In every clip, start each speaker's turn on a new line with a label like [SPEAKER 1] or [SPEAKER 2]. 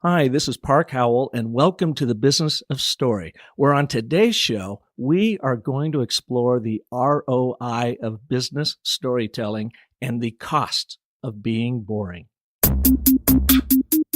[SPEAKER 1] Hi, this is Park Howell, and welcome to the Business of Story, where on today's show, we are going to explore the ROI of business storytelling and the cost of being boring.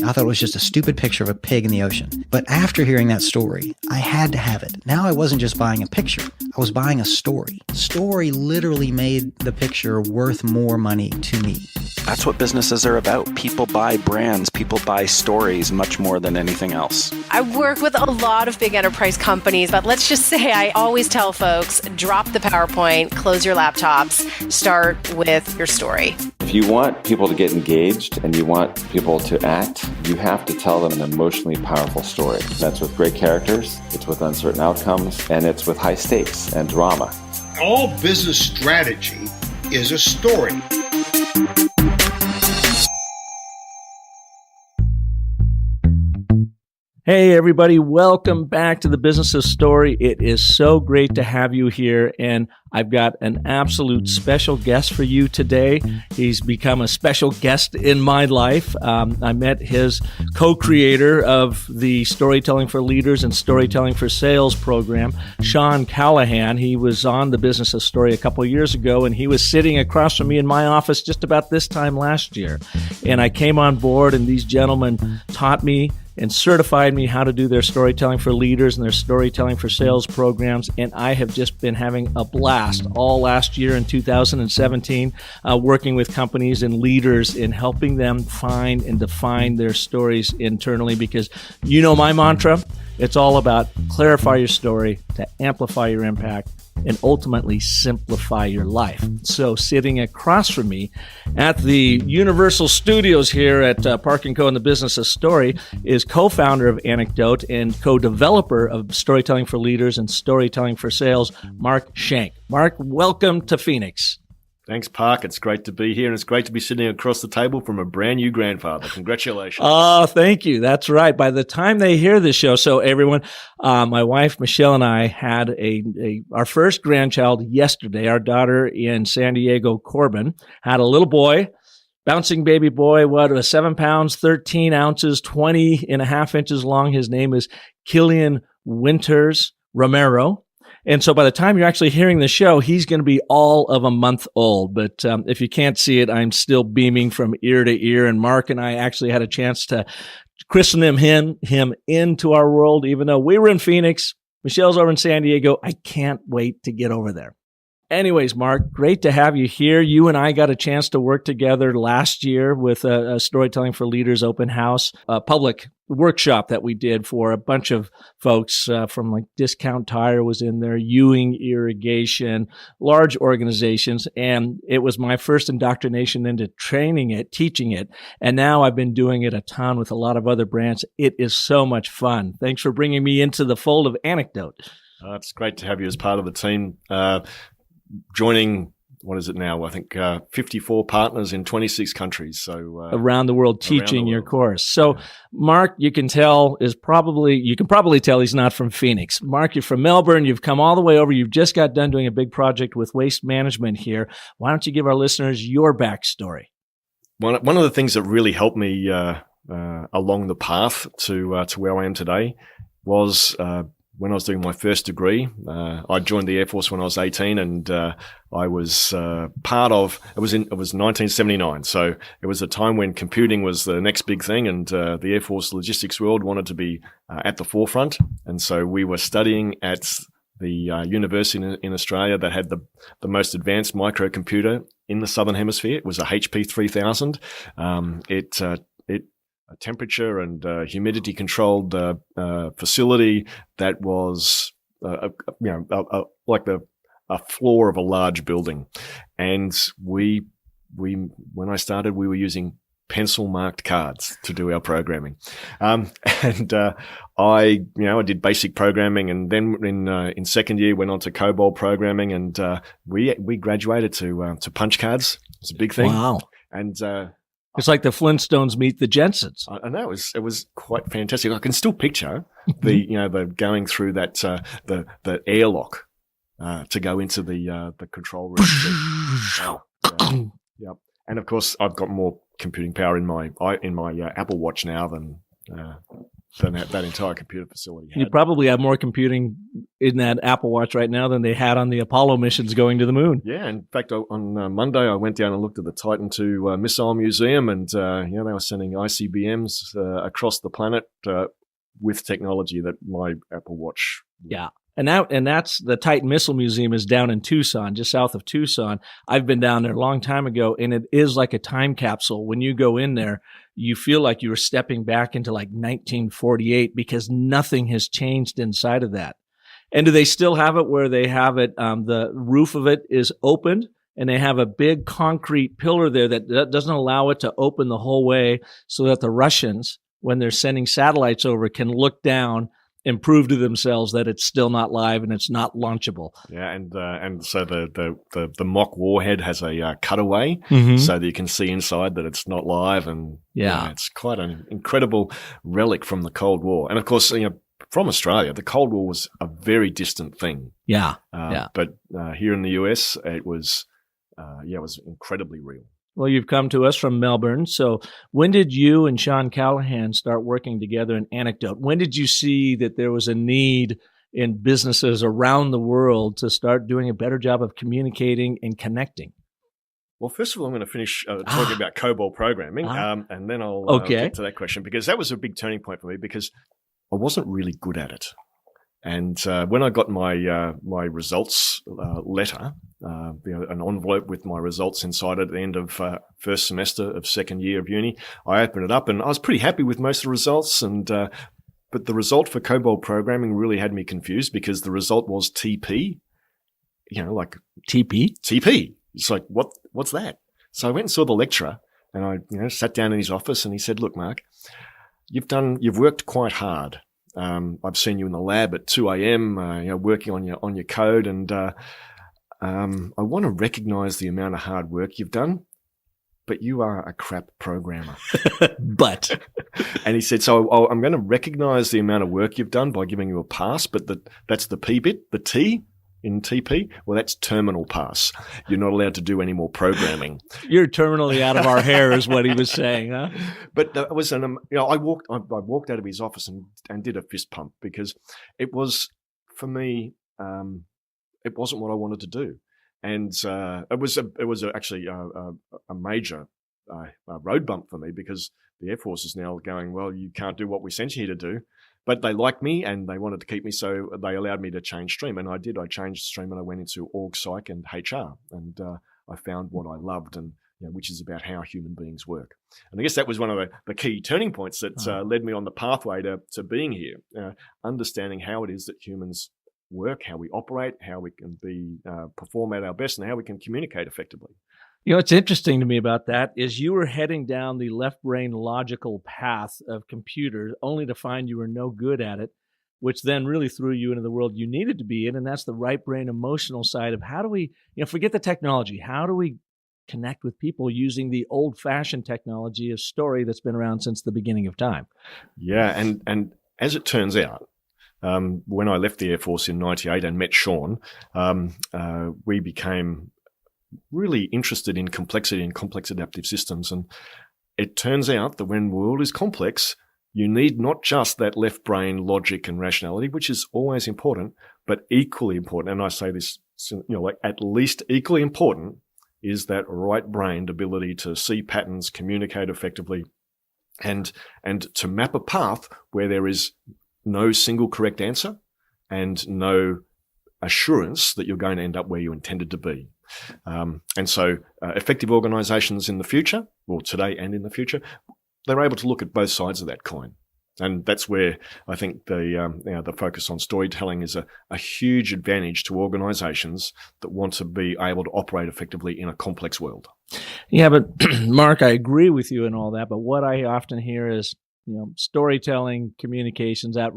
[SPEAKER 2] I thought it was just a stupid picture of a pig in the ocean. But after hearing that story, I had to have it. Now I wasn't just buying a picture. I was buying a story. Story literally made the picture worth more money to me.
[SPEAKER 3] That's what businesses are about. People buy brands. People buy stories much more than anything else.
[SPEAKER 4] I work with a lot of big enterprise companies, but let's just say I always tell folks, drop the PowerPoint, close your laptops, start with your story.
[SPEAKER 5] If you want people to get engaged and you want people to act, you have to tell them an emotionally powerful story. That's with great characters, it's with uncertain outcomes, and it's with high stakes and drama.
[SPEAKER 6] All business strategy is a story.
[SPEAKER 1] Hey, everybody. Welcome back to the Business of Story. It is so great to have you here, and I've got an absolute special guest for you today. He's become a special guest in my life. I met his co-creator of the Storytelling for Leaders and Storytelling for Sales program, Sean Callahan. He was on the Business of Story a couple of years ago, and he was sitting across from me in my office just about this time last year. And I came on board, and these gentlemen taught me and certified me how to do their storytelling for leaders and their storytelling for sales programs. And I have just been having a blast all last year in 2017, working with companies and leaders in helping them find and define their stories internally. Because you know my mantra, it's all about clarify your story to amplify your impact and ultimately simplify your life. So sitting across from me at the Universal Studios here at Park & Co. in the Business of Story is co-founder of Anecdote and co-developer of Storytelling for Leaders and Storytelling for Sales, Mark Schenk. Mark, welcome to Phoenix.
[SPEAKER 7] Thanks, Park. It's great to be here, and it's great to be sitting across the table from a brand new grandfather. Congratulations.
[SPEAKER 1] Oh, thank you. That's right. By the time they hear this show, so everyone, my wife, Michelle, and I had our first grandchild yesterday. Our daughter in San Diego, Corbin, had a little boy, bouncing baby boy, was 7 pounds, 13 ounces, 20 and a half inches long. His name is Killian Winters Romero. And so by the time you're actually hearing the show, he's going to be all of a month old. But if you can't see it, I'm still beaming from ear to ear. And Mark and I actually had a chance to christen him into our world, even though we were in Phoenix. Michelle's over in San Diego. I can't wait to get over there. Anyways, Mark, great to have you here. You and I got a chance to work together last year with a Storytelling for Leaders open house, a public workshop that we did for a bunch of folks from like Discount Tire was in there, Ewing Irrigation, large organizations. And it was my first indoctrination into training it, teaching it. And now I've been doing it a ton with a lot of other brands. It is so much fun. Thanks for bringing me into the fold of Anecdote.
[SPEAKER 7] It's great to have you as part of the team. Joining, what is it now? I think 54 partners in 26 countries. So
[SPEAKER 1] around the world teaching your course. So Mark, you can probably tell he's not from Phoenix. Mark, you're from Melbourne. You've come all the way over. You've just got done doing a big project with waste management here. Why don't you give our listeners your backstory?
[SPEAKER 7] One of the things that really helped me along the path to where I am today was when I was doing my first degree. I joined the Air Force when I was 18, and I was part of. It was 1979, so it was a time when computing was the next big thing, and the Air Force logistics world wanted to be at the forefront, and so we were studying at the university in Australia that had the most advanced microcomputer in the Southern Hemisphere. It was a HP 3000. A temperature and humidity controlled facility that was like a floor of a large building. And we when I started, we were using pencil marked cards to do our programming. I did basic programming, and then in second year went on to COBOL programming, and we graduated to punch cards. It's a big thing.
[SPEAKER 1] Wow.
[SPEAKER 7] And
[SPEAKER 1] it's like the Flintstones meet the Jensens.
[SPEAKER 7] I know it was quite fantastic. I can still picture the going through that the airlock to go into the control room. Yep. And of course, I've got more computing power in my Apple Watch now than than that entire computer facility had.
[SPEAKER 1] You probably have more computing in that Apple Watch right now than they had on the Apollo missions going to the moon.
[SPEAKER 7] Yeah, in fact, on Monday I went down and looked at the Titan II Missile Museum, and they were sending ICBMs across the planet with technology that my Apple Watch.
[SPEAKER 1] Yeah. And that's the Titan Missile Museum is down in Tucson, just south of Tucson. I've been down there a long time ago, and it is like a time capsule. When you go in there, you feel like you were stepping back into like 1948 because nothing has changed inside of that. And do they still have it where they have it, the roof of it is opened, and they have a big concrete pillar there that doesn't allow it to open the whole way so that the Russians, when they're sending satellites over, can look down and prove to themselves that it's still not live and it's not launchable.
[SPEAKER 7] Yeah, and so the mock warhead has a cutaway, so that you can see inside that it's not live, and it's quite an incredible relic from the Cold War. And of course, from Australia, the Cold War was a very distant thing. But here in the US, it was incredibly real.
[SPEAKER 1] Well, you've come to us from Melbourne. So when did you and Sean Callahan start working together in Anecdote? When did you see that there was a need in businesses around the world to start doing a better job of communicating and connecting?
[SPEAKER 7] Well, first of all, I'm going to finish talking about COBOL programming, and then I'll get to that question, because that was a big turning point for me, because I wasn't really good at it. And when I got my my results letter, an envelope with my results inside at the end of first semester of second year of uni, I opened it up and I was pretty happy with most of the results. And but the result for COBOL programming really had me confused, because the result was TP. Like
[SPEAKER 1] TP.
[SPEAKER 7] TP. It's like, what's that? So I went and saw the lecturer, and I sat down in his office, and he said, "Look, Mark, you've worked quite hard. I've seen you in the lab at 2 a.m., working on your code, and I want to recognize the amount of hard work you've done, but you are a crap programmer." And he said, "So I'm going to recognize the amount of work you've done by giving you a pass, but that's the P bit, the T in TP. Well, that's terminal pass. You're not allowed to do any more programming."
[SPEAKER 1] You're terminally out of our hair, is what he was saying, huh?
[SPEAKER 7] But it was I walked out of his office and did a fist pump, because it was, for me, it wasn't what I wanted to do, and it was actually a major road bump for me, because the Air Force is now going, "Well, you can't do what we sent you here to do." But they liked me and they wanted to keep me, so they allowed me to change stream. And I did. I changed stream and I went into org psych and HR. And I found what I loved, and which is about how human beings work. And I guess that was one of the key turning points that led me on the pathway to being here, understanding how it is that humans work, how we operate, how we can perform at our best, and how we can communicate effectively.
[SPEAKER 1] What's interesting to me about that is you were heading down the left brain logical path of computers, only to find you were no good at it, which then really threw you into the world you needed to be in. And that's the right brain emotional side of how do we, forget the technology. How do we connect with people using the old fashioned technology of story that's been around since the beginning of time?
[SPEAKER 7] Yeah. And as it turns out, when I left the Air Force in 98 and met Sean, we became really interested in complexity and complex adaptive systems. And it turns out that when the world is complex, you need not just that left brain logic and rationality, which is always important, but equally important, and I say this, at least equally important, is that right brain ability to see patterns, communicate effectively, and to map a path where there is no single correct answer and no assurance that you're going to end up where you intended to be. And so effective organizations in the future, or today and in the future, they're able to look at both sides of that coin. And that's where I think the focus on storytelling is a huge advantage to organizations that want to be able to operate effectively in a complex world.
[SPEAKER 1] Yeah, but Mark, I agree with you and all that. But what I often hear is, storytelling, communications, that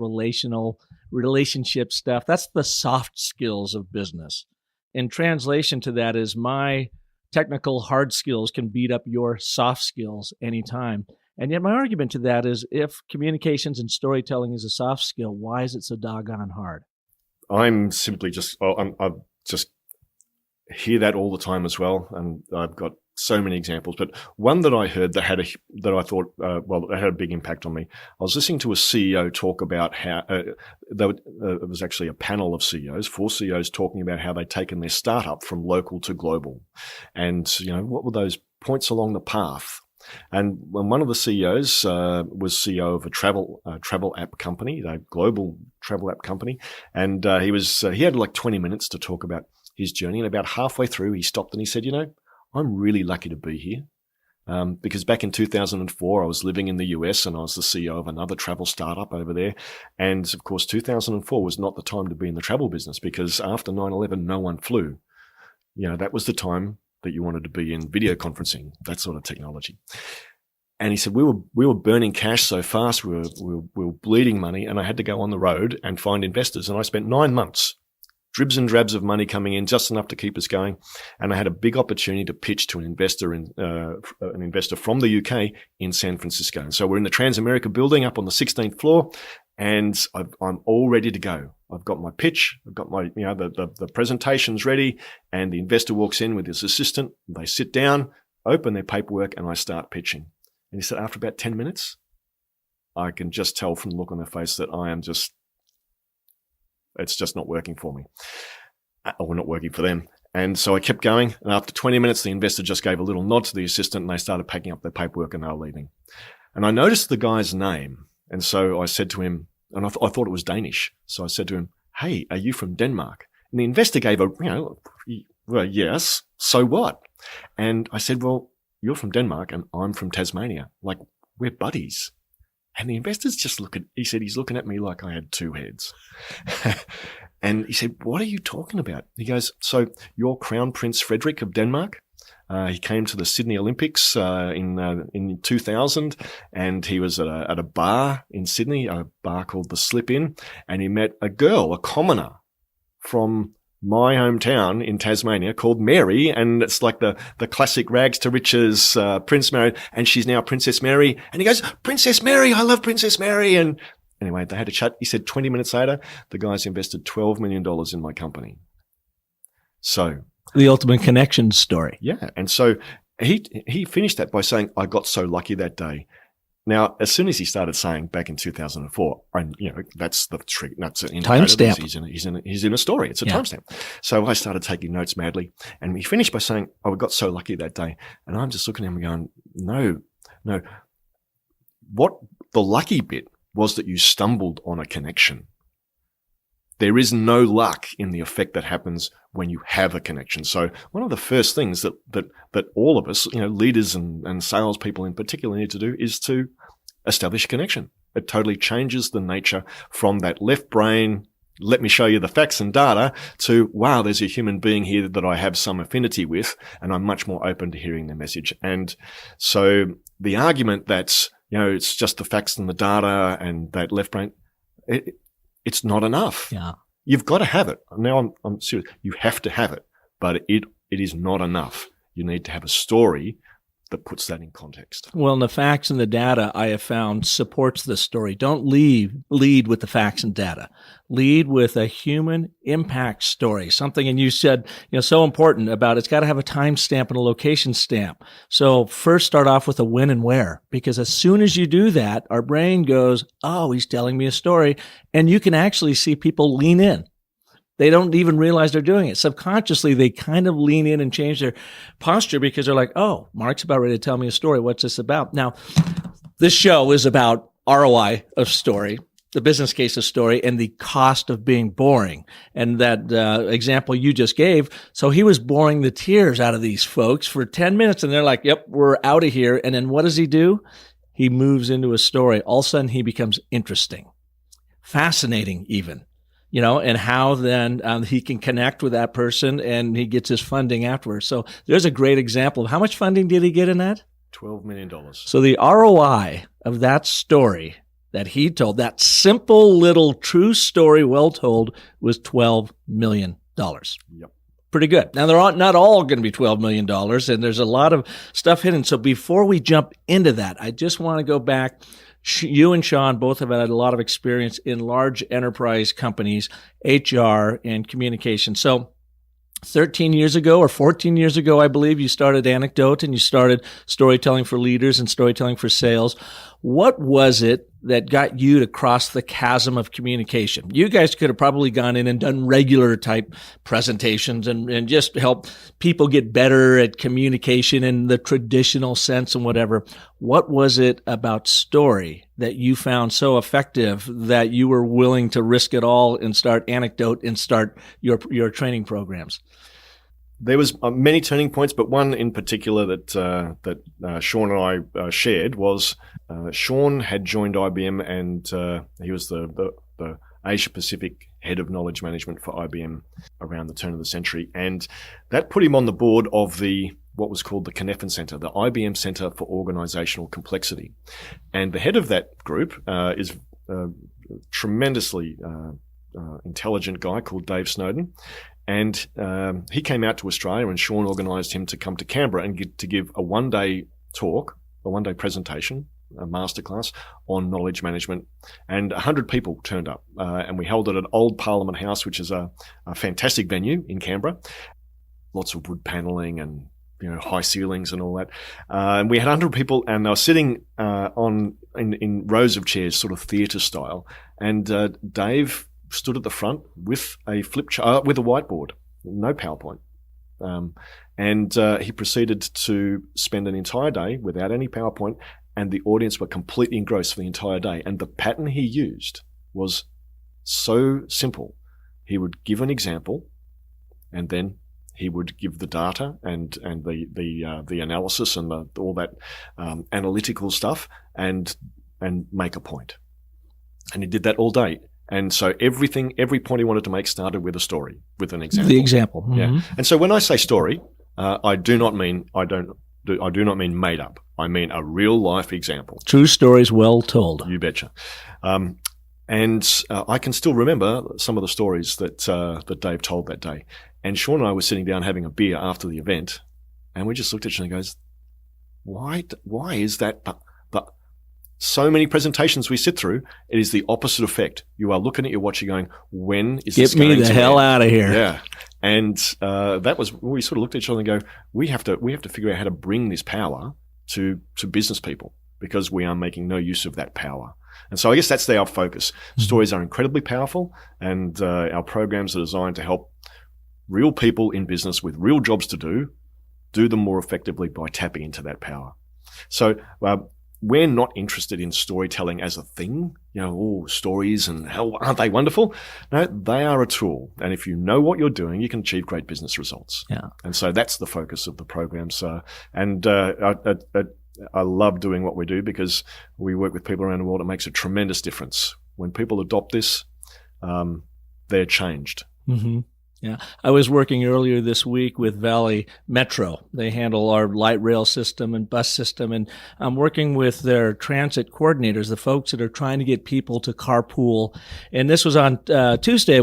[SPEAKER 1] relationship stuff, that's the soft skills of business. In translation to that is my technical hard skills can beat up your soft skills anytime. And yet my argument to that is if communications and storytelling is a soft skill, why is it so doggone hard?
[SPEAKER 7] I'm simply I just hear that all the time as well. And I've got so many examples, but one that I heard that had that had a big impact on me. I was listening to a CEO talk about how it was actually a panel of CEOs, 4 CEOs talking about how they'd taken their startup from local to global, and what were those points along the path. And when one of the CEOs was CEO of a travel app company, a global travel app company, and he had like 20 minutes to talk about his journey, and about halfway through, he stopped and he said, I'm really lucky to be here because back in 2004, I was living in the US and I was the CEO of another travel startup over there. And of course, 2004 was not the time to be in the travel business because after 9/11, no one flew. That was the time that you wanted to be in video conferencing, that sort of technology. And he said, we were burning cash so fast, we were bleeding money, and I had to go on the road and find investors. And I spent 9 months dribs and drabs of money coming in, just enough to keep us going. And I had a big opportunity to pitch to an investor from the UK in San Francisco. And so we're in the Transamerica building up on the 16th floor, and I'm all ready to go. I've got my pitch, I've got my, the presentation's ready, and the investor walks in with his assistant. They sit down, open their paperwork, and I start pitching. And he said, after about 10 minutes, I can just tell from the look on their face that it's just not working for me, or not working for them. And so I kept going. And after 20 minutes, the investor just gave a little nod to the assistant and they started packing up their paperwork and they were leaving. And I noticed the guy's name. And so I said to him, and I thought it was Danish. So I said to him, hey, are you from Denmark? And the investor gave well, yes, so what? And I said, well, you're from Denmark and I'm from Tasmania. Like, we're buddies. And the investors he said, he's looking at me like I had 2 heads. And he said, what are you talking about? He goes, so you're Crown Prince Frederik of Denmark. He came to the Sydney Olympics in 2000, and he was at a bar in Sydney, a bar called the Slip In, and he met a girl, a commoner from my hometown in Tasmania called Mary, and it's like the classic rags to riches Prince Mary, and she's now Princess Mary. And he goes, Princess Mary, I love Princess Mary. And anyway, they had a chat. He said 20 minutes later, the guys invested $12 million in my company. So
[SPEAKER 1] the ultimate connection story.
[SPEAKER 7] Yeah. And so he finished that by saying, I got so lucky that day. Now, as soon as he started saying back in 2004, and that's the trick. That's an
[SPEAKER 1] timestamp.
[SPEAKER 7] He's in a story. It's a timestamp. So I started taking notes madly, and he finished by saying, "Oh, we got so lucky that day." And I'm just looking at him and going, "No. What the lucky bit was that you stumbled on a connection. There is no luck in the effect that happens when you have a connection." So one of the first things that all of us, leaders and salespeople in particular need to do is to establish a connection. It totally changes the nature from that left brain, let me show you the facts and data, to, wow, there's a human being here that I have some affinity with, and I'm much more open to hearing their message. And so the argument that, it's just the facts and the data and that left brain, it's not enough.
[SPEAKER 1] Yeah.
[SPEAKER 7] You've got to have it. Now I'm serious. You have to have it, but it is not enough. You need to have a story that puts that in context.
[SPEAKER 1] Well, and the facts and the data I have found supports the story. Don't lead with the facts and data. Lead with a human impact story. Something, and you said, so important about it's got to have a time stamp and a location stamp. So first start off with a when and where, because as soon as you do that, our brain goes, oh, he's telling me a story. And you can actually see people lean in. They don't even realize they're doing it. Subconsciously, they kind of lean in and change their posture because they're like, oh, Mark's about ready to tell me a story. What's this about? Now, this show is about ROI of story, the business case of story, and the cost of being boring. And that example you just gave, so he was boring the tears out of these folks for 10 minutes, and they're like, yep, we're out of here. And then what does he do? He moves into a story. All of a sudden, he becomes interesting, fascinating even. And how then he can connect with that person and he gets his funding afterwards. So there's a great example of how much funding did he get in that?
[SPEAKER 7] $12 million.
[SPEAKER 1] So the ROI of that story that he told, that simple little true story well told, was $12 million.
[SPEAKER 7] Yep.
[SPEAKER 1] Pretty good. Now, they're not all going to be $12 million, and there's a lot of stuff hidden. So before we jump into that, I just want to go back. You and Sean both have had a lot of experience in large enterprise companies, HR, and communication. So 13 years ago or 14 years ago, I believe, you started Anecdote and you started storytelling for leaders and storytelling for sales. What was it that got you to cross the chasm of communication? You guys could have probably gone in and done regular type presentations and just help people get better at communication in the traditional sense and whatever. What was it about story that you found so effective that you were willing to risk it all and start Anecdote and start your training programs?
[SPEAKER 7] There was many turning points, but one in particular that Sean and I shared was Sean had joined IBM, and he was the Asia Pacific head of knowledge management for IBM around the turn of the century, and that put him on the board of what was called the Kneffen Center, the IBM Center for Organizational Complexity, and the head of that group is a tremendously intelligent guy called Dave Snowden. And he came out to Australia, and Sean organised him to come to Canberra and to give a one-day talk, a one-day presentation, a masterclass on knowledge management. And 100 people turned up, and we held it at Old Parliament House, which is a fantastic venue in Canberra. Lots of wood panelling and high ceilings and all that. And we had 100 people, and they were sitting in rows of chairs, sort of theatre style. And Dave stood at the front with a flip chart, with a whiteboard, no PowerPoint. And he proceeded to spend an entire day without any PowerPoint, and the audience were completely engrossed for the entire day. And the pattern he used was so simple. He would give an example, and then he would give the data and the analysis and all that analytical stuff, and make a point. And he did that all day. And so every point he wanted to make started with a story, with an example.
[SPEAKER 1] The example. Mm-hmm.
[SPEAKER 7] Yeah. And so when I say story, I do not mean made up. I mean a real life example.
[SPEAKER 1] True stories well told.
[SPEAKER 7] You betcha. And I can still remember some of the stories that Dave told that day. And Sean and I were sitting down having a beer after the event, and we just looked at each other and goes, why is that? So many presentations we sit through, it is the opposite effect. You are looking at your watch, you're going, when is this going to end?
[SPEAKER 1] Get me the hell out of here.
[SPEAKER 7] Yeah. And that was, we sort of looked at each other and go, we have to figure out how to bring this power to business people, because we are making no use of that power. And so I guess that's our focus. Mm-hmm. Stories are incredibly powerful, and our programs are designed to help real people in business with real jobs to do them more effectively by tapping into that power. So we're not interested in storytelling as a thing, stories and how aren't they wonderful? No, they are a tool. And if you know what you're doing, you can achieve great business results.
[SPEAKER 1] Yeah.
[SPEAKER 7] And so that's the focus of the programs. I love doing what we do, because we work with people around the world. It makes a tremendous difference. When people adopt this, they're changed.
[SPEAKER 1] Mm-hmm. Yeah. I was working earlier this week with Valley Metro. They handle our light rail system and bus system. And I'm working with their transit coordinators, the folks that are trying to get people to carpool. And this was on Wednesday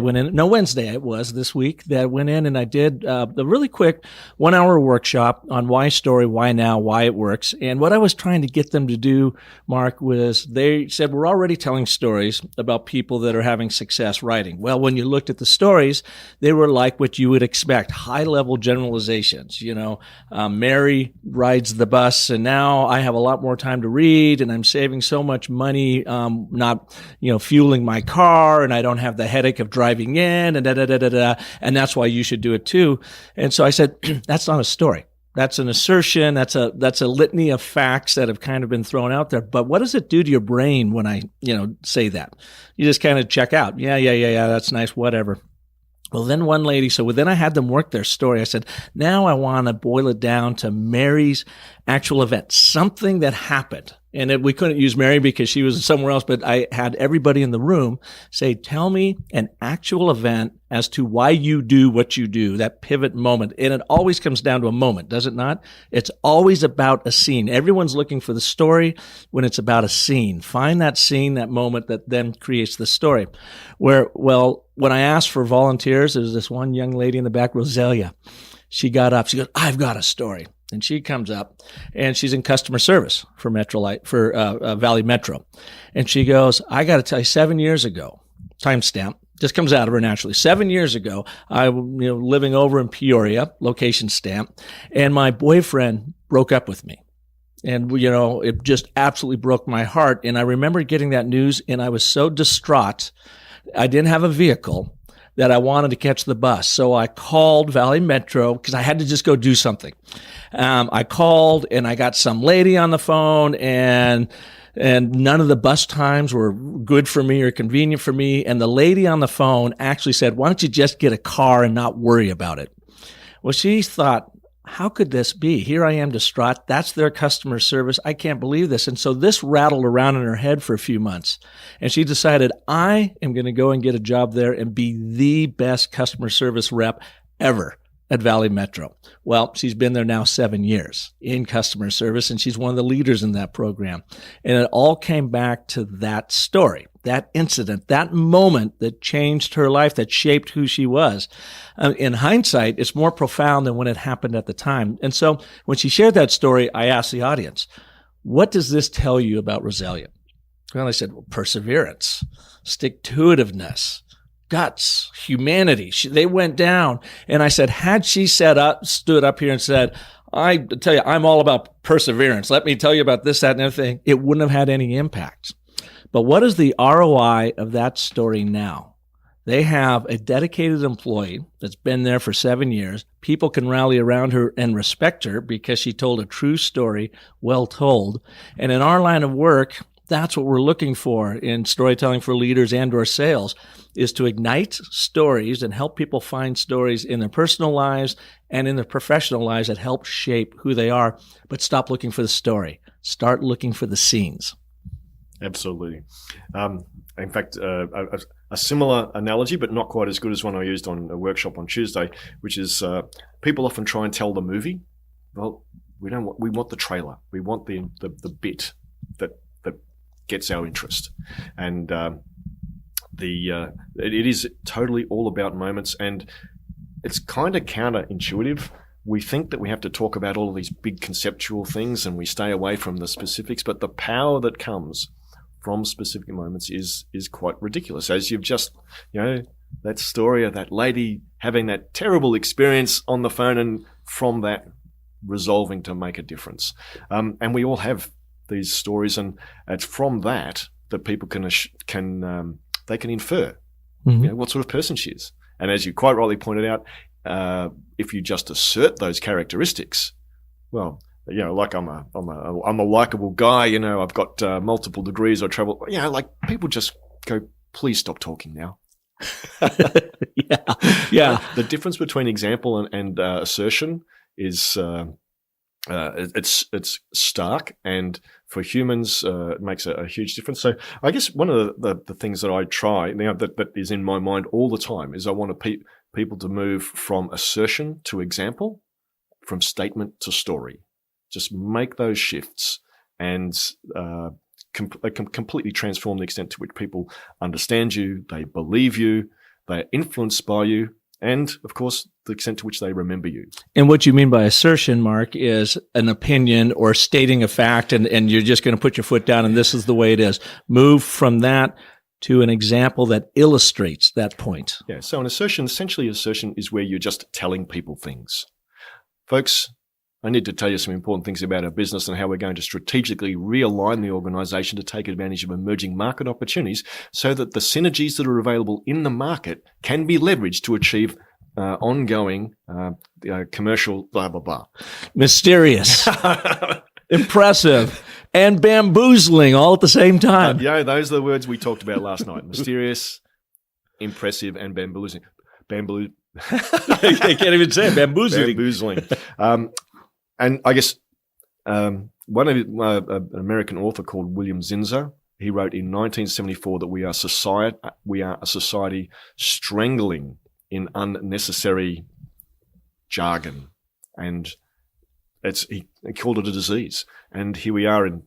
[SPEAKER 1] it was this week that I went in and I did the really quick 1 hour workshop on why story, why now, why it works. And what I was trying to get them to do, Mark, was they said, we're already telling stories about people that are having success writing. Well, when you looked at the stories, they were like what you would expect, high-level generalizations. Mary rides the bus, and now I have a lot more time to read, and I'm saving so much money not fueling my car, and I don't have the headache of driving in, and and that's why you should do it too. And so I said, that's not a story. That's an assertion. That's a litany of facts that have kind of been thrown out there. But what does it do to your brain when I say that? You just kind of check out. Yeah, that's nice, whatever. Well, then one lady, then I had them work their story. I said, now I want to boil it down to Mary's actual event, something that happened. And we couldn't use Mary because she was somewhere else, but I had everybody in the room say, tell me an actual event as to why you do what you do, that pivot moment. And it always comes down to a moment, does it not? It's always about a scene. Everyone's looking for the story when it's about a scene. Find that scene, that moment that then creates the story. When I asked for volunteers, there was this one young lady in the back, Roselia. She got up. She goes, I've got a story. And she comes up, and she's in customer service for Valley Metro. And she goes, I got to tell you, 7 years ago, timestamp, Just comes out of her naturally. 7 years ago, I was living over in Peoria, location stamp, and my boyfriend broke up with me. And, it just absolutely broke my heart. And I remember getting that news, and I was so distraught. I didn't have a vehicle that I wanted to catch the bus. So I called Valley Metro because I had to just go do something. I called, and I got some lady on the phone, and none of the bus times were good for me or convenient for me. And the lady on the phone actually said, why don't you just get a car and not worry about it? Well, she thought, how could this be? Here I am distraught. That's their customer service. I can't believe this. And so this rattled around in her head for a few months. And she decided, I am going to go and get a job there and be the best customer service rep ever at Valley Metro. Well, she's been there now 7 years in customer service, and she's one of the leaders in that program. And it all came back to that story, that incident, that moment that changed her life, that shaped who she was. In hindsight, it's more profound than when it happened at the time. And so when she shared that story, I asked the audience, what does this tell you about Rosalia? Well, they said, perseverance, stick-to-itiveness, guts, humanity. They went down. And I said, had she stood up here and said, I tell you, I'm all about perseverance. Let me tell you about this, that, and everything, it wouldn't have had any impact. But what is the ROI of that story now? They have a dedicated employee that's been there for 7 years. People can rally around her and respect her because she told a true story, well told. And in our line of work, that's what we're looking for in storytelling for leaders and or sales, is to ignite stories and help people find stories in their personal lives and in their professional lives that help shape who they are. But stop looking for the story. Start looking for the scenes.
[SPEAKER 7] Absolutely. In fact, a similar analogy, but not quite as good as one I used on a workshop on Tuesday, which is people often try and tell the movie. Well, we want the trailer. We want the bit that gets our interest. And it is totally all about moments, and it's kind of counterintuitive. We think that we have to talk about all of these big conceptual things and we stay away from the specifics, but the power that comes from specific moments is quite ridiculous. As you've just, that story of that lady having that terrible experience on the phone and from that resolving to make a difference. And we all have these stories, and it's from that people can infer what sort of person she is. And as you quite rightly pointed out, if you just assert those characteristics, well, like I'm a likable guy. I've got multiple degrees. I travel. Like people just go, please stop talking now. Yeah. The difference between example and assertion is it's stark, and for humans, it makes a huge difference. So I guess one of the things that I try now that is in my mind all the time is I want people to move from assertion to example, from statement to story. Just make those shifts, and completely transform the extent to which people understand you, they believe you, they're influenced by you, and, of course, the extent to which they remember you.
[SPEAKER 1] And what you mean by assertion, Mark, is an opinion or stating a fact, and you're just going to put your foot down, and this is the way it is. Move from that to an example that illustrates that point.
[SPEAKER 7] Yeah, so essentially assertion is where you're just telling people things. Folks, I need to tell you some important things about our business and how we're going to strategically realign the organization to take advantage of emerging market opportunities so that the synergies that are available in the market can be leveraged to achieve ongoing commercial blah, blah, blah.
[SPEAKER 1] Mysterious, impressive, and bamboozling all at the same time.
[SPEAKER 7] Those are the words we talked about last night. Mysterious, impressive, and bamboozling.
[SPEAKER 1] I can't even say it.
[SPEAKER 7] Bamboozling. And I guess an American author called William Zinser, he wrote in 1974 that we are a society strangling in unnecessary jargon, and he called it a disease. And here we are in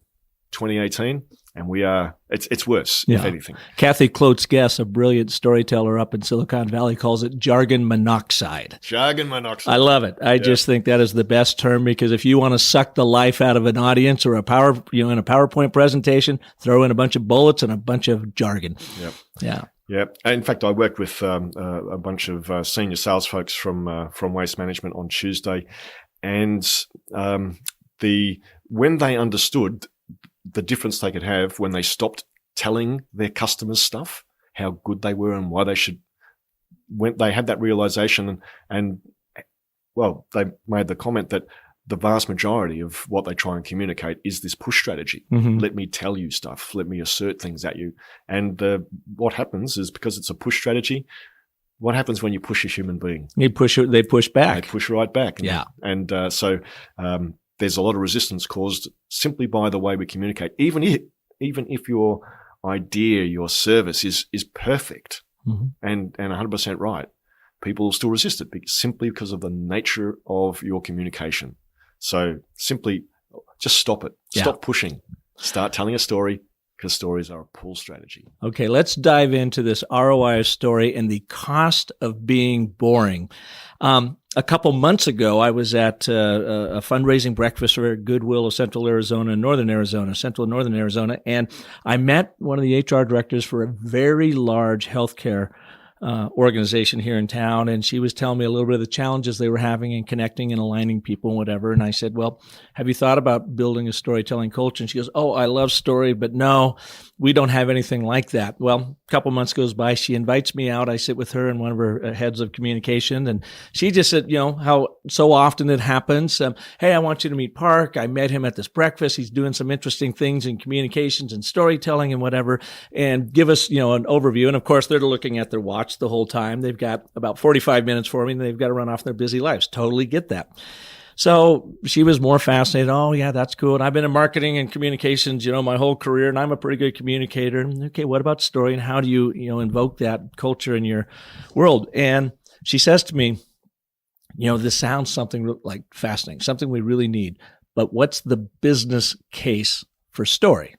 [SPEAKER 7] 2018, and it's worse, if anything.
[SPEAKER 1] Kathy Klotz-Guess, a brilliant storyteller up in Silicon Valley, calls it jargon monoxide.
[SPEAKER 7] Jargon monoxide.
[SPEAKER 1] I love it. I just think that is the best term, because if you want to suck the life out of an audience or in a PowerPoint presentation, throw in a bunch of bullets and a bunch of jargon.
[SPEAKER 7] Yep.
[SPEAKER 1] Yeah.
[SPEAKER 7] Yeah. In fact, I worked with a bunch of senior sales folks from Waste Management on Tuesday, and when they understood the difference they could have when they stopped telling their customers stuff, how good they were and why they should, when they had that realization, and they made the comment that the vast majority of what they try and communicate is this push strategy.
[SPEAKER 1] Mm-hmm.
[SPEAKER 7] Let me tell you stuff. Let me assert things at you. And what happens is, because it's a push strategy, what happens when you push a human being?
[SPEAKER 1] They push back.
[SPEAKER 7] They push right back.
[SPEAKER 1] And
[SPEAKER 7] so there's a lot of resistance caused simply by the way we communicate. Even if your idea, your service is perfect and 100% right, people will still resist it simply because of the nature of your communication. So simply just stop it. Stop pushing. Start telling a story, because stories are a pull strategy.
[SPEAKER 1] Okay, let's dive into this ROI story and the cost of being boring. A couple months ago, I was at a fundraising breakfast for Goodwill of Central and Northern Arizona, and I met one of the HR directors for a very large healthcare organization here in town, and she was telling me a little bit of the challenges they were having in connecting and aligning people and whatever. And I said, well, have you thought about building a storytelling culture? And she goes, oh, I love story, but no, we don't have anything like that. Well, a couple months goes by, she invites me out. I sit with her and one of her heads of communication, and she just said, how so often it happens. Hey, I want you to meet Park. I met him at this breakfast. He's doing some interesting things in communications and storytelling and whatever, and give us, an overview. And of course, they're looking at their watch the whole time. They've got about 45 minutes for me, and they've got to run off their busy lives. Totally get that. So she was more fascinated. Oh, yeah, that's cool. And I've been in marketing and communications, my whole career, and I'm a pretty good communicator. Okay, what about story? And how do you, invoke that culture in your world? And she says to me, this sounds something like fascinating, something we really need. But what's the business case for story?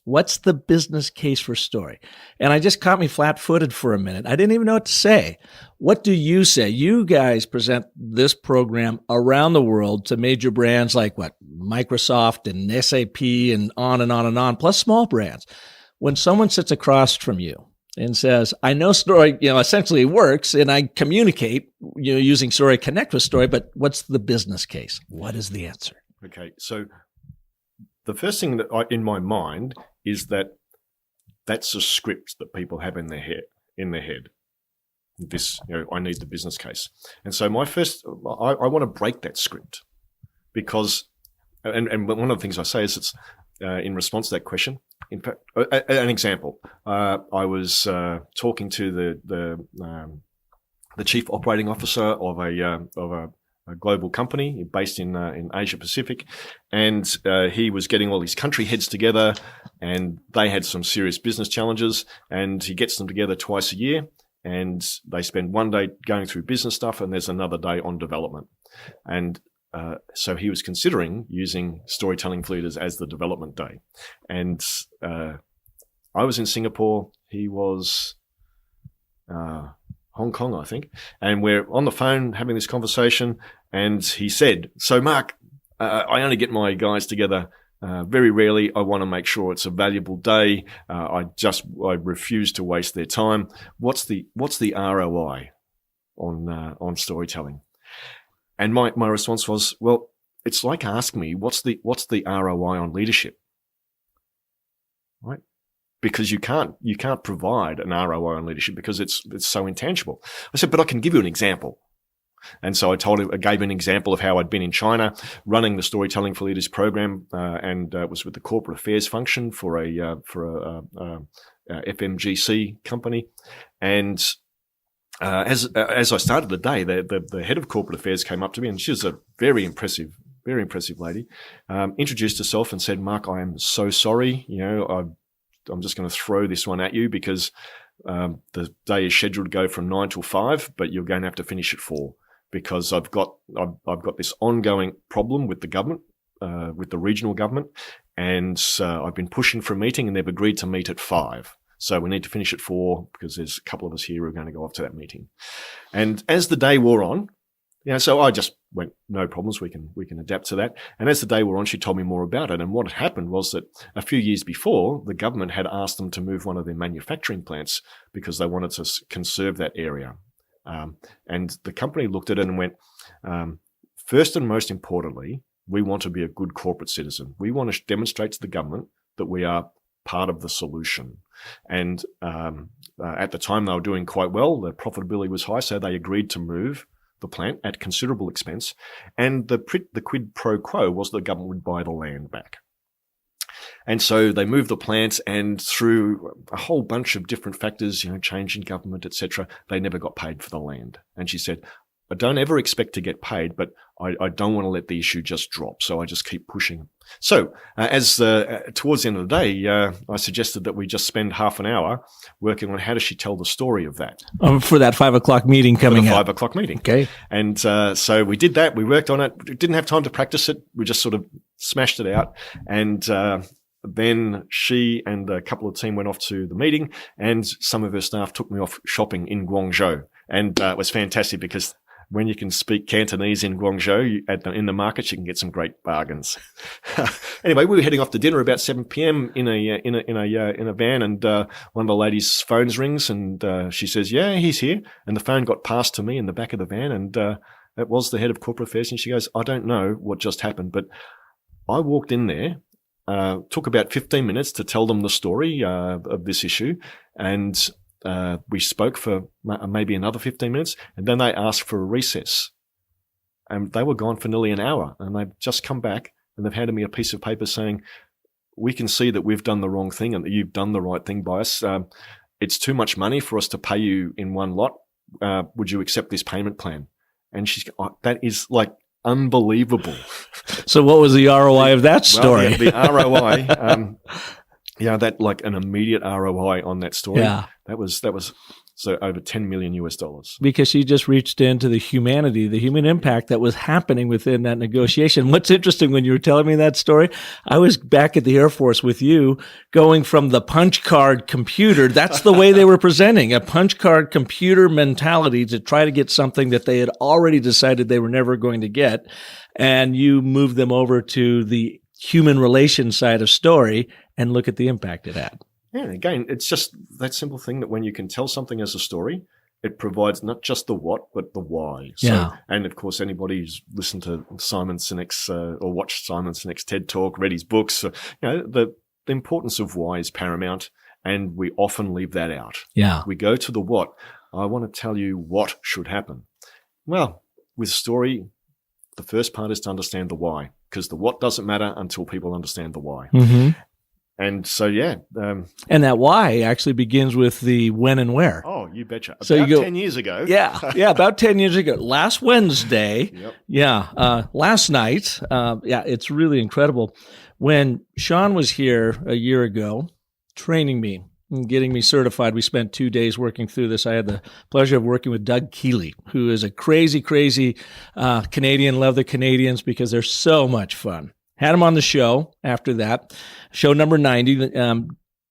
[SPEAKER 1] What's the business case for story? And I just caught me flat-footed for a minute. I didn't even know what to say. What do you say? You guys present this program around the world to major brands like Microsoft and SAP and on and on and on, plus small brands. When someone sits across from you and says, I know story, essentially works, and I communicate, using story, connect with story, but what's the business case? What is the answer?
[SPEAKER 7] Okay, so the first thing that in my mind is that's a script that people have in their head. This, I need the business case. And so I want to break that script, because, and one of the things I say is it's in response to that question. In fact, an example, I was talking to the chief operating officer of a global company based in Asia Pacific, and he was getting all these country heads together, and they had some serious business challenges, and he gets them together twice a year, and they spend one day going through business stuff, and there's another day on development. And so he was considering using storytelling for leaders as the development day. And I was in Singapore. He was Hong Kong, I think. And we're on the phone having this conversation. And he said, so Mark, I only get my guys together very rarely. I want to make sure it's a valuable day. I refuse to waste their time. What's the ROI on storytelling? And my response was, well, it's like asking me, what's the ROI on leadership? Right? Because you can't provide an ROI on leadership because it's so intangible. I said, but I can give you an example. And so I gave an example of how I'd been in China running the Storytelling for Leaders program, and it was with the corporate affairs function for a FMGC company. And as I started the day, the head of corporate affairs came up to me, and she was a very impressive lady. Introduced herself and said, "Mark, I am so sorry. I'm just going to throw this one at you because the day is scheduled to go from 9 till 5, but you're going to have to finish at 4 because I've got this ongoing problem with the government, with the regional government, And I've been pushing for a meeting, and they've agreed to meet at 5. So we need to finish at 4 because there's a couple of us here who are going to go off to that meeting. And as the day wore on, so I just went, no problems, we can adapt to that. And as the day wore on, she told me more about it. And what had happened was that a few years before, the government had asked them to move one of their manufacturing plants because they wanted to conserve that area. And the company looked at it and went, first and most importantly, we want to be a good corporate citizen. We want to demonstrate to the government that we are part of the solution. And at the time, they were doing quite well. Their profitability was high, so they agreed to move the plant at considerable expense. And the quid pro quo was the government would buy the land back. And so they moved the plant, and through a whole bunch of different factors, change in government, etc., they never got paid for the land. And she said, I don't ever expect to get paid, but I don't want to let the issue just drop. So I just keep pushing. So as towards the end of the day, I suggested that we just spend half an hour working on how does she tell the story of that.
[SPEAKER 1] For that 5 o'clock meeting coming up.
[SPEAKER 7] 5 o'clock meeting.
[SPEAKER 1] Okay.
[SPEAKER 7] And so we did that. We worked on it. We didn't have time to practice it. We just sort of smashed it out. And then she and a couple of the team went off to the meeting, and some of her staff took me off shopping in Guangzhou. And it was fantastic because when you can speak Cantonese in Guangzhou in the markets, you can get some great bargains. Anyway, we were heading off to dinner about 7 p.m. in a van, and one of the ladies' phones rings, and she says, "Yeah, he's here." And the phone got passed to me in the back of the van, and it was the head of corporate affairs. And she goes, "I don't know what just happened, but I walked in there." Took about 15 minutes to tell them the story of this issue, and we spoke for maybe another 15 minutes, and then they asked for a recess. And they were gone for nearly an hour, and they've just come back, and they've handed me a piece of paper saying, we can see that we've done the wrong thing and that you've done the right thing by us. It's too much money for us to pay you in one lot. Would you accept this payment plan? And she's, that is like unbelievable.
[SPEAKER 1] So what was the ROI of that story?
[SPEAKER 7] Well, the ROI, that like an immediate ROI on that story.
[SPEAKER 1] Yeah.
[SPEAKER 7] That was so over $10 million US.
[SPEAKER 1] Because she just reached into the humanity, the human impact that was happening within that negotiation. What's interesting, when you were telling me that story, I was back at the Air Force with you, going from the punch card computer. That's the way they were presenting, a punch card computer mentality to try to get something that they had already decided they were never going to get. And you moved them over to the human relations side of story and look at the impact it had.
[SPEAKER 7] Yeah, again, it's just that simple thing that when you can tell something as a story, it provides not just the what, but the why. So,
[SPEAKER 1] yeah.
[SPEAKER 7] And of course, anybody who's listened to Simon Sinek's or watched Simon Sinek's TED Talk, read his books, the importance of why is paramount, and we often leave that out.
[SPEAKER 1] Yeah.
[SPEAKER 7] We go to the what. I want to tell you what should happen. Well, with story, the first part is to understand the why, because the what doesn't matter until people understand the why.
[SPEAKER 1] Mm-hmm.
[SPEAKER 7] And so, yeah.
[SPEAKER 1] And that why actually begins with the when and where.
[SPEAKER 7] Oh, you betcha.
[SPEAKER 1] So
[SPEAKER 7] about
[SPEAKER 1] you go,
[SPEAKER 7] 10 years ago.
[SPEAKER 1] Yeah, about 10 years ago. Last Wednesday.
[SPEAKER 7] Yep.
[SPEAKER 1] Last night. It's really incredible. When Sean was here a year ago, training me and getting me certified, we spent 2 days working through this. I had the pleasure of working with Doug Keeley, who is a crazy, crazy Canadian. Love the Canadians because they're so much fun. Had him on the show after that, show number 90.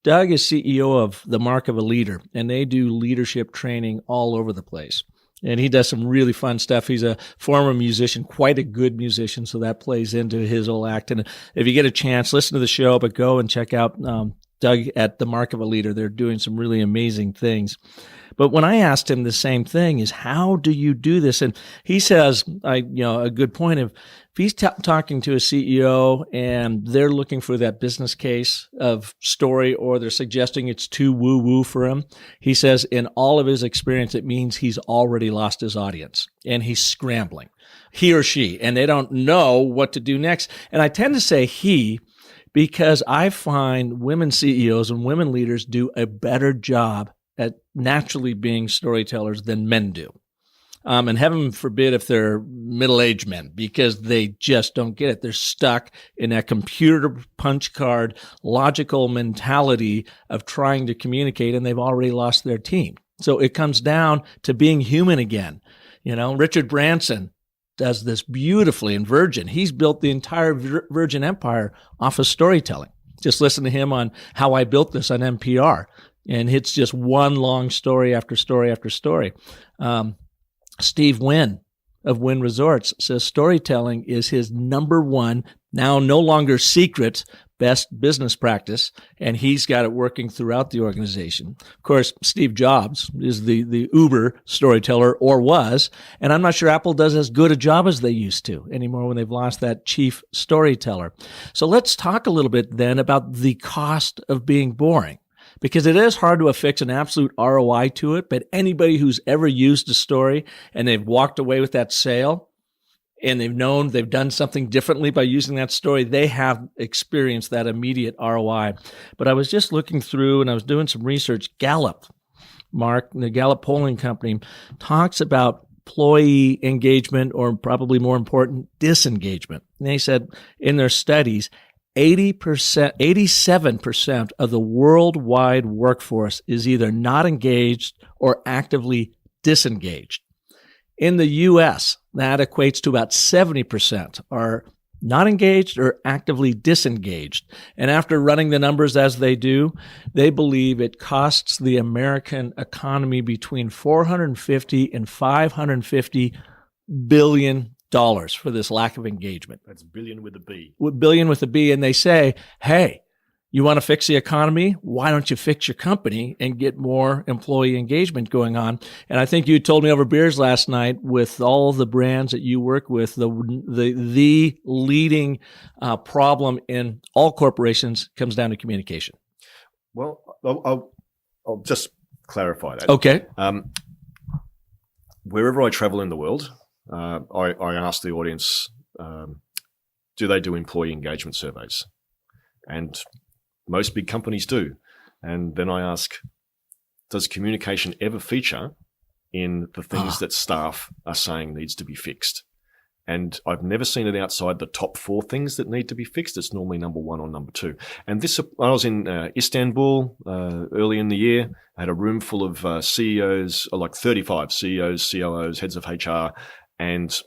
[SPEAKER 1] Doug is CEO of The Mark of a Leader, and they do leadership training all over the place. And he does some really fun stuff. He's a former musician, quite a good musician, so that plays into his whole act. And if you get a chance, listen to the show, but go and check out Doug at The Mark of a Leader. They're doing some really amazing things. But when I asked him the same thing is, how do you do this? And he says, a good point of, if he's talking to a CEO and they're looking for that business case of story, or they're suggesting it's too woo-woo for him, he says in all of his experience, it means he's already lost his audience and he's scrambling, he or she, and they don't know what to do next. And I tend to say he, because I find women CEOs and women leaders do a better job at naturally being storytellers than men do. And heaven forbid if they're middle-aged men, because they just don't get it. They're stuck in that computer punch card logical mentality of trying to communicate, and they've already lost their team. So it comes down to being human again. Richard Branson, does this beautifully in Virgin. He's built the entire Virgin Empire off of storytelling. Just listen to him on How I Built This on NPR. And it's just one long story after story after story. Steve Wynn of Wynn Resorts says storytelling is his number one, now no longer secret, best business practice, and he's got it working throughout the organization. Of course, Steve Jobs is the uber storyteller, or was, and I'm not sure Apple does as good a job as they used to anymore when they've lost that chief storyteller. So let's talk a little bit then about the cost of being boring, because it is hard to affix an absolute ROI to it, but anybody who's ever used a story and they've walked away with that sale, and they've known they've done something differently by using that story, they have experienced that immediate ROI. But I was just looking through and I was doing some research. Gallup, Mark, the Gallup polling company, talks about employee engagement, or probably more important, disengagement. And they said in their studies, 87% of the worldwide workforce is either not engaged or actively disengaged. In the U.S., that equates to about 70% are not engaged or actively disengaged. And after running the numbers as they do, they believe it costs the American economy between $450 and $550 billion for this lack of engagement.
[SPEAKER 7] That's billion with a B.
[SPEAKER 1] Billion with a B. And they say, hey, you want to fix the economy? Why don't you fix your company and get more employee engagement going on? And I think you told me over beers last night, with all the brands that you work with, the leading problem in all corporations comes down to communication.
[SPEAKER 7] Well, I'll just clarify that.
[SPEAKER 1] Okay.
[SPEAKER 7] Wherever I travel in the world, I ask the audience, do they do employee engagement surveys? And most big companies do. And then I ask, does communication ever feature in the things that staff are saying needs to be fixed? And I've never seen it outside the top 4 things that need to be fixed. It's normally number 1 or number 2. And this, I was in Istanbul early in the year. I had a room full of CEOs, like 35 CEOs, COOs, heads of HR, and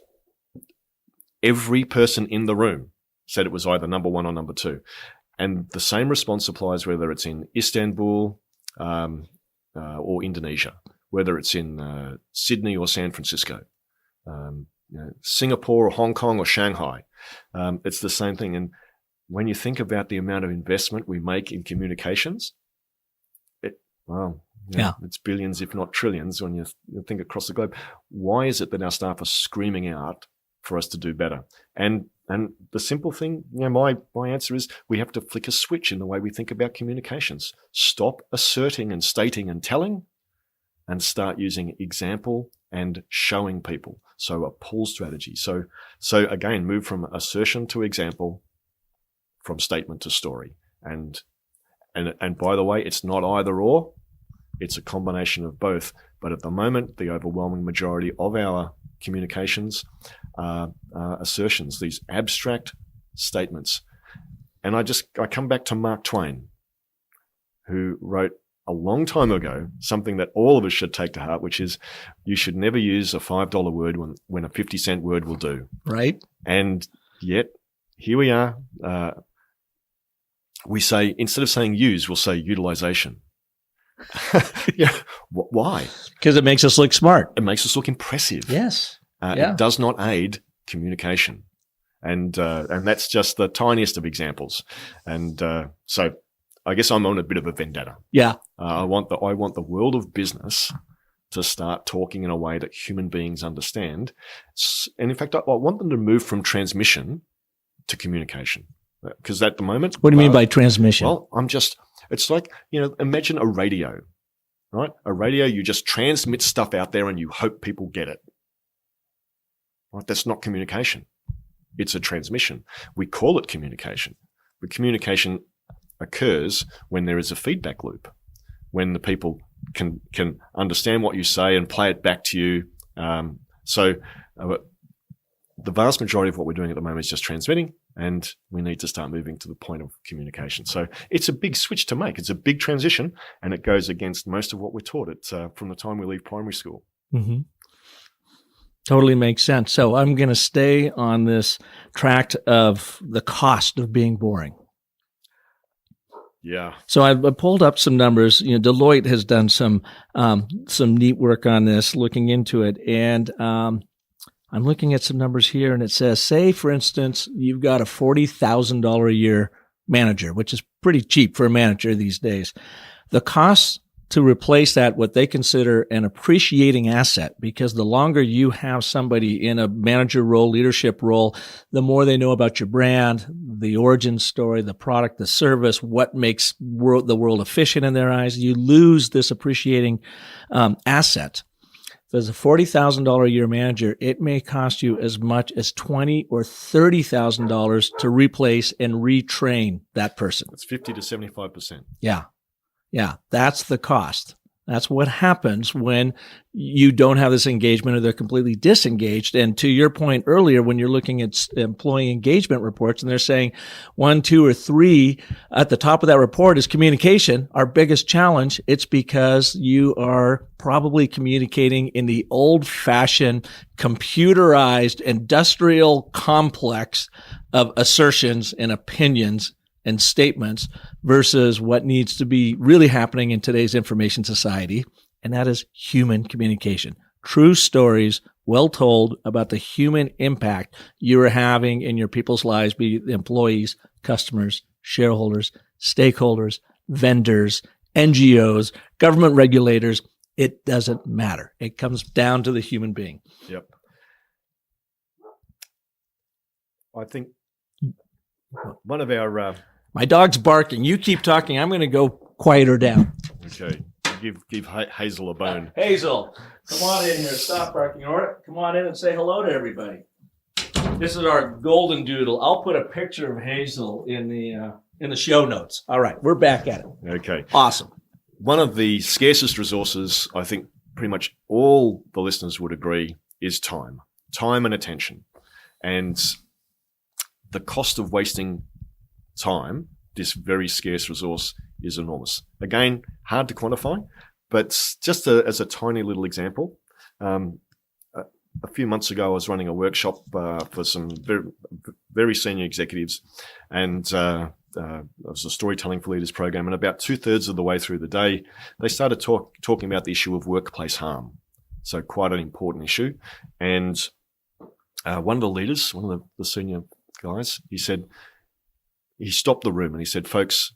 [SPEAKER 7] every person in the room said it was either number 1 or number 2. And the same response applies whether it's in Istanbul or Indonesia, whether it's in Sydney or San Francisco, Singapore or Hong Kong or Shanghai. It's the same thing. And when you think about the amount of investment we make in communications, it's billions, if not trillions, when you think across the globe. Why is it that our staff are screaming out for us to do better? And the simple thing, my answer is we have to flick a switch in the way we think about communications. Stop asserting and stating and telling, and start using example and showing people. So a pull strategy. So again, move from assertion to example, from statement to story. And by the way, it's not either or. It's a combination of both. But at the moment, the overwhelming majority of our communications are assertions, these abstract statements. And I come back to Mark Twain, who wrote a long time ago something that all of us should take to heart, which is you should never use a $5 word when a 50-cent word will do. Right. And yet here we are. We say, instead of saying use, we'll say utilization. Why?
[SPEAKER 1] Because it makes us look smart.
[SPEAKER 7] It makes us look impressive.
[SPEAKER 1] Yes.
[SPEAKER 7] It does not aid communication. And that's just the tiniest of examples. And so I guess I'm on a bit of a vendetta.
[SPEAKER 1] Yeah.
[SPEAKER 7] I want the world of business to start talking in a way that human beings understand. And in fact, I want them to move from transmission to communication. Because at the moment...
[SPEAKER 1] What do you mean by transmission?
[SPEAKER 7] Well, it's like, imagine a radio, right? A radio, you just transmit stuff out there and you hope people get it. Right? That's not communication. It's a transmission. We call it communication, but communication occurs when there is a feedback loop, when the people can understand what you say and play it back to you. So the vast majority of what we're doing at the moment is just transmitting, and we need to start moving to the point of communication. So it's a big switch to make. It's a big transition, and it goes against most of what we're taught from the time we leave primary school.
[SPEAKER 1] Mm-hmm. Totally makes sense. So I'm going to stay on this tract of the cost of being boring.
[SPEAKER 7] Yeah.
[SPEAKER 1] So I pulled up some numbers. Deloitte has done some neat work on this, looking into it, and I'm looking at some numbers here, and it says, say for instance, you've got a $40,000 a year manager, which is pretty cheap for a manager these days. The cost to replace that, what they consider an appreciating asset, because the longer you have somebody in a manager role, leadership role, the more they know about your brand, the origin story, the product, the service, what makes the world efficient in their eyes. You lose this appreciating asset. If there's a $40,000 a year manager, it may cost you as much as $20,000 or $30,000 to replace and retrain that person.
[SPEAKER 7] It's 50 to 75%.
[SPEAKER 1] Yeah, that's the cost. That's what happens when you don't have this engagement or they're completely disengaged. And to your point earlier, when you're looking at employee engagement reports and they're saying 1, 2, or 3 at the top of that report is communication, our biggest challenge, it's because you are probably communicating in the old-fashioned, computerized, industrial complex of assertions and opinions and statements versus what needs to be really happening in today's information society, and that is human communication. True stories, well told about the human impact you are having in your people's lives, be it employees, customers, shareholders, stakeholders, vendors, NGOs, government regulators. It doesn't matter. It comes down to the human being.
[SPEAKER 7] Yep. I think one of our...
[SPEAKER 1] My dog's barking. You keep talking. I'm going to go quiet her down.
[SPEAKER 7] Okay. Give Hazel a bone.
[SPEAKER 1] Hazel, come on in here. Stop barking. All right. Come on in and say hello to everybody. This is our golden doodle. I'll put a picture of Hazel in the show notes. All right. We're back at it.
[SPEAKER 7] Okay.
[SPEAKER 1] Awesome.
[SPEAKER 7] One of the scarcest resources, I think pretty much all the listeners would agree, is time. Time and attention. And the cost of wasting time, this very scarce resource, is enormous. Again, hard to quantify, but just as a tiny little example, a few months ago I was running a workshop for some very, very senior executives, and it was a storytelling for leaders program, and about 2/3 of the way through the day, they started talking about the issue of workplace harm. So quite an important issue. And one of the leaders, one of the senior guys, he stopped the room and he said, folks,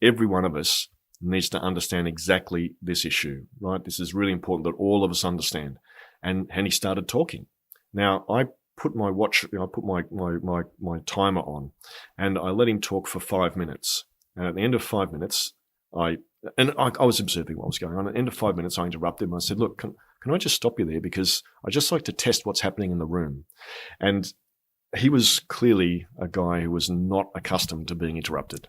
[SPEAKER 7] every one of us needs to understand exactly this issue, right? This is really important that all of us understand. And he started talking. Now, I put my watch, I put my timer on, and I let him talk for 5 minutes. And at the end of 5 minutes, I was observing what was going on. At the end of 5 minutes, I interrupted him. I said, look, can I just stop you there? Because I just like to test what's happening in the room. And he was clearly a guy who was not accustomed to being interrupted.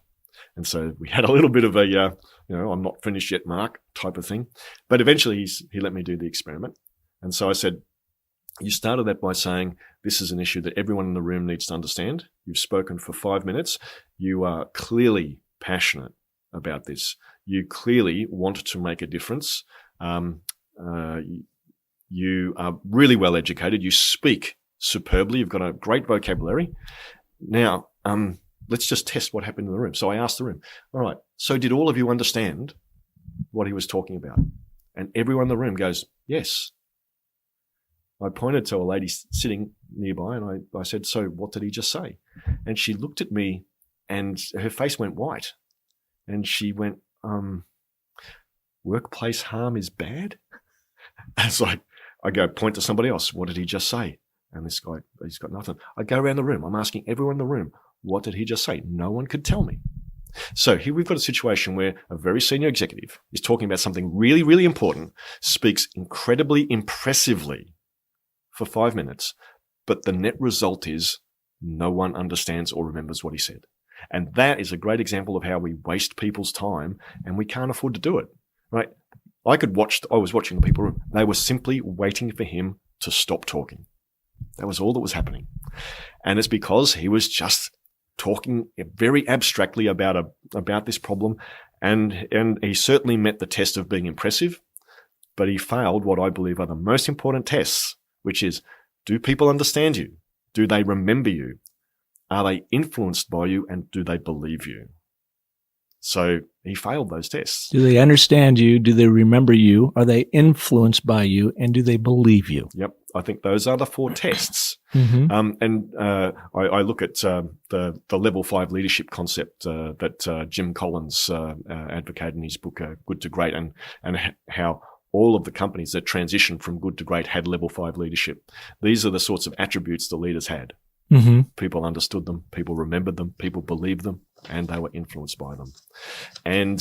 [SPEAKER 7] And so we had a little bit of a, I'm not finished yet, Mark, type of thing. But eventually he let me do the experiment. And so I said, you started that by saying, this is an issue that everyone in the room needs to understand. You've spoken for 5 minutes. You are clearly passionate about this. You clearly want to make a difference. You are really well educated. You speak superbly. You've got a great vocabulary. Now, let's just test what happened in the room. So I asked the room, all right, so did all of you understand what he was talking about? And everyone in the room goes, yes. I pointed to a lady sitting nearby and I said, so what did he just say? And she looked at me and her face went white. And she went, workplace harm is bad? And so I go point to somebody else. What did he just say? And this guy, he's got nothing. I go around the room. I'm asking everyone in the room, what did he just say? No one could tell me. So here we've got a situation where a very senior executive is talking about something really, really important, speaks incredibly impressively for 5 minutes, but the net result is no one understands or remembers what he said. And that is a great example of how we waste people's time and we can't afford to do it, right? I was watching the people room. They were simply waiting for him to stop talking. That was all that was happening. And it's because he was just talking very abstractly about this problem. And he certainly met the test of being impressive, but he failed what I believe are the most important tests which is, do people understand you? Do they remember you? Are they influenced by you? And do they believe you? So he failed those tests.
[SPEAKER 1] Do they understand you? Do they remember you? Are they influenced by you? And do they believe you?
[SPEAKER 7] Yep. I think those are the 4 tests.
[SPEAKER 1] Mm-hmm.
[SPEAKER 7] I look at the level 5 leadership concept that Jim Collins advocated in his book, Good to Great, and how all of the companies that transitioned from good to great had level 5 leadership. These are the sorts of attributes the leaders had.
[SPEAKER 1] Mm-hmm.
[SPEAKER 7] People understood them, people remembered them, people believed them, and they were influenced by them. And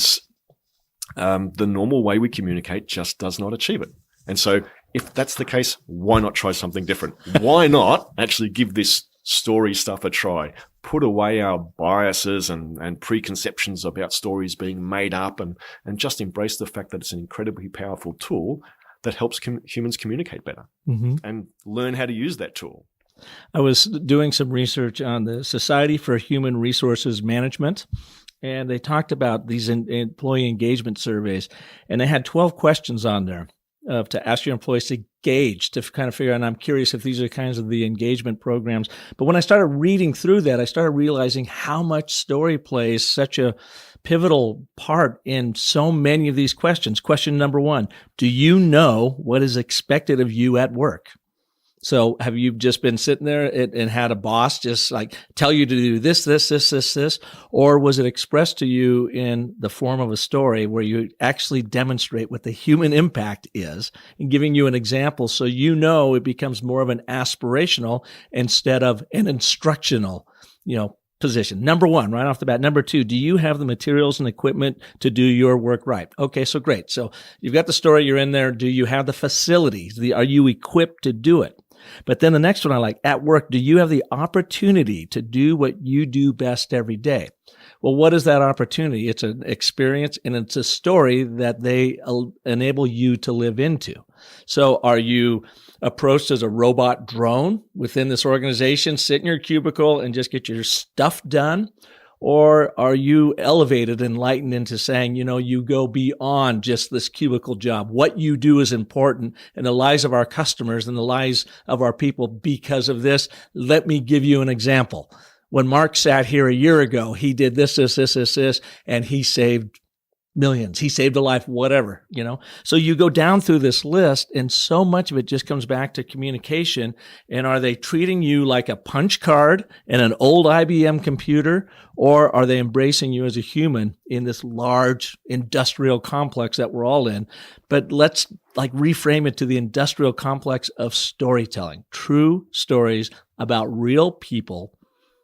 [SPEAKER 7] the normal way we communicate just does not achieve it. And so if that's the case, why not try something different? Why not actually give this story stuff a try? Put away our biases and preconceptions about stories being made up and just embrace the fact that it's an incredibly powerful tool that helps humans communicate better and learn how to use that tool.
[SPEAKER 1] I was doing some research on the Society for Human Resources Management, and they talked about these employee engagement surveys, and they had 12 questions on there to ask your employees to gauge, to kind of figure out, and I'm curious if these are kinds of the engagement programs. But when I started reading through that, I started realizing how much story plays such a pivotal part in so many of these questions. Question number 1, do you know what is expected of you at work? So have you just been sitting there and had a boss just like tell you to do this, or was it expressed to you in the form of a story where you actually demonstrate what the human impact is and giving you an example so you know it becomes more of an aspirational instead of an instructional, position? Number 1, right off the bat. Number 2, do you have the materials and equipment to do your work right? Okay, so great. So you've got the story, you're in there. Do you have the facilities? Are you equipped to do it? But then the next one I like, at work, do you have the opportunity to do what you do best every day? Well, what is that opportunity? It's an experience and it's a story that they enable you to live into. So are you approached as a robot drone within this organization, sit in your cubicle and just get your stuff done? Or are you elevated, enlightened into saying, you go beyond just this cubicle job. What you do is important in the lives of our customers and the lives of our people because of this. Let me give you an example. When Mark sat here a year ago, he did this, and he saved millions. He saved a life, whatever, So you go down through this list and so much of it just comes back to communication. And are they treating you like a punch card and an old IBM computer, or are they embracing you as a human in this large industrial complex that we're all in? But let's reframe it to the industrial complex of storytelling, true stories about real people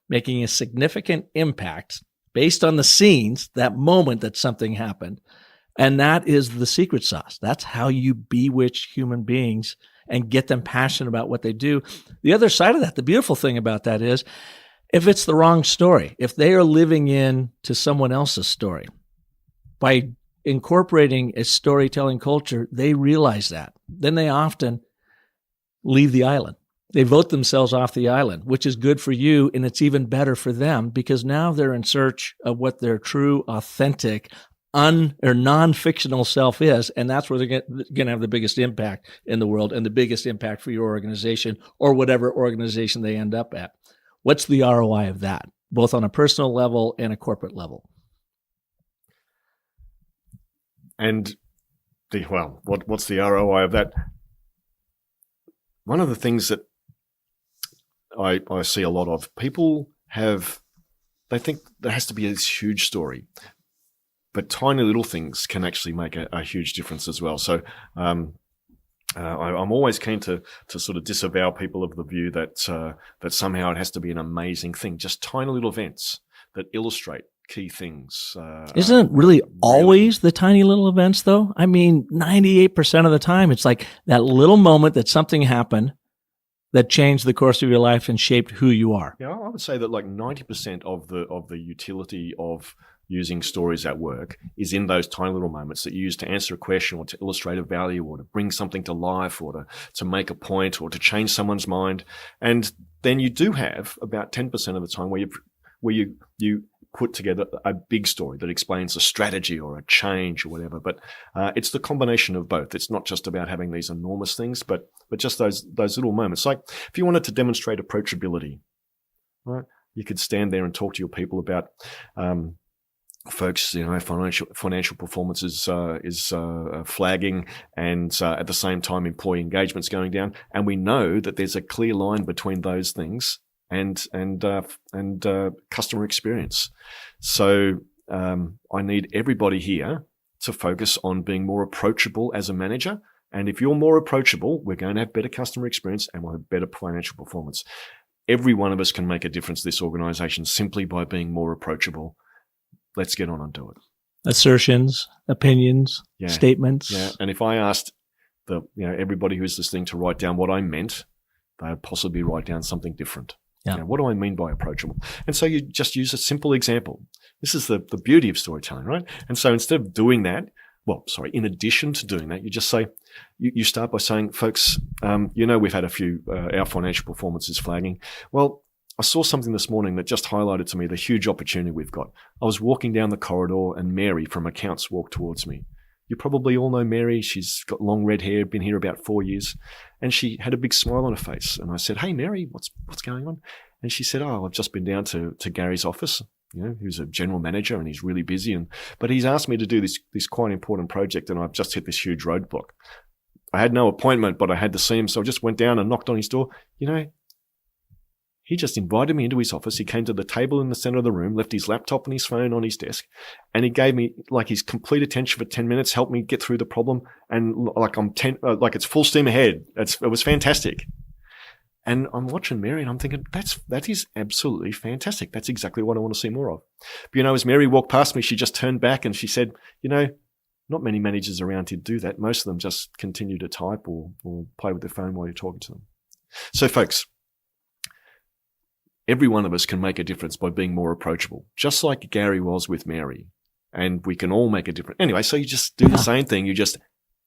[SPEAKER 1] making a significant impact based on the scenes, that moment that something happened. And that is the secret sauce. That's how you bewitch human beings and get them passionate about what they do. The other side of that, the beautiful thing about that is, if it's the wrong story, if they are living in to someone else's story, by incorporating a storytelling culture, they realize that. Then they often leave the island. They vote themselves off the island, which is good for you, and it's even better for them because now they're in search of what their true, authentic, or non-fictional self is, and that's where they're going to have the biggest impact in the world and the biggest impact for your organization or whatever organization they end up at. What's the ROI of that, both on a personal level and a corporate level?
[SPEAKER 7] And what's the ROI of that? One of the things that I see a lot of people they think there has to be this huge story, but tiny little things can actually make a huge difference as well. So I'm always keen to sort of disavow people of the view that somehow it has to be an amazing thing. Just tiny little events that illustrate key things.
[SPEAKER 1] Isn't it really always the tiny little events, though? I mean, 98% of the time, it's like that little moment that something happened that changed the course of your life and shaped who you are.
[SPEAKER 7] Yeah, I would say that 90% of the utility of using stories at work is in those tiny little moments that you use to answer a question or to illustrate a value or to bring something to life or to make a point or to change someone's mind. And then you do have about 10% of the time where you put together a big story that explains a strategy or a change or whatever. But it's the combination of both. It's not just about having these enormous things, but just those little moments. Like if you wanted to demonstrate approachability, right? You could stand there and talk to your people about, folks, financial performance is flagging, and at the same time, employee engagement's going down. And we know that there's a clear line between those things and customer experience. So I need everybody here to focus on being more approachable as a manager. And if you're more approachable, we're going to have better customer experience and we'll have better financial performance. Every one of us can make a difference to this organization simply by being more approachable. Let's get on and do it.
[SPEAKER 1] Assertions, opinions, statements.
[SPEAKER 7] Yeah. And if I asked everybody who's listening to write down what I meant, they would possibly write down something different.
[SPEAKER 1] Yeah.
[SPEAKER 7] What do I mean by approachable? And so you just use a simple example. This is the beauty of storytelling, right? And so instead of doing that, in addition to doing that, you just say, you start by saying, folks, we've had a few, our financial performance is flagging. Well, I saw something this morning that just highlighted to me the huge opportunity we've got. I was walking down the corridor and Mary from accounts walked towards me. You probably all know Mary. She's got long red hair, been here about 4 years, and she had a big smile on her face. And I said, "Hey, Mary, what's going on?" And she said, "Oh, I've just been down to Gary's office. Who's a general manager and he's really busy. But he's asked me to do this quite important project, and I've just hit this huge roadblock. I had no appointment, but I had to see him, so I just went down and knocked on his door. He just invited me into his office. He came to the table in the center of the room, left his laptop and his phone on his desk, and he gave me his complete attention for 10 minutes, helped me get through the problem, and it's full steam ahead. It was fantastic." And I'm watching Mary and I'm thinking, that is absolutely fantastic. That's exactly what I want to see more of. But as Mary walked past me, she just turned back and she said, not many managers around here do that. Most of them just continue to type or play with their phone while you're talking to them. So folks, every one of us can make a difference by being more approachable, just like Gary was with Mary. And we can all make a difference. Anyway, so you just do the same thing. You just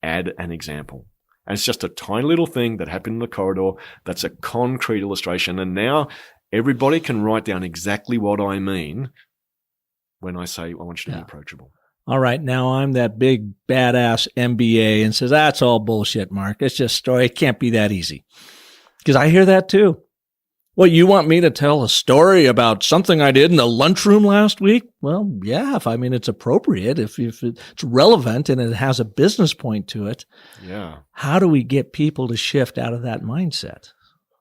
[SPEAKER 7] add an example. And it's just a tiny little thing that happened in the corridor. That's a concrete illustration. And now everybody can write down exactly what I mean when I say I want you to be approachable.
[SPEAKER 1] All right. Now I'm that big badass MBA and says, that's all bullshit, Mark. It's just story. It can't be that easy. Because I hear that too. Well, you want me to tell a story about something I did in the lunchroom last week? Well, yeah, if it's appropriate, if it's relevant and it has a business point to it.
[SPEAKER 7] Yeah.
[SPEAKER 1] How do we get people to shift out of that mindset?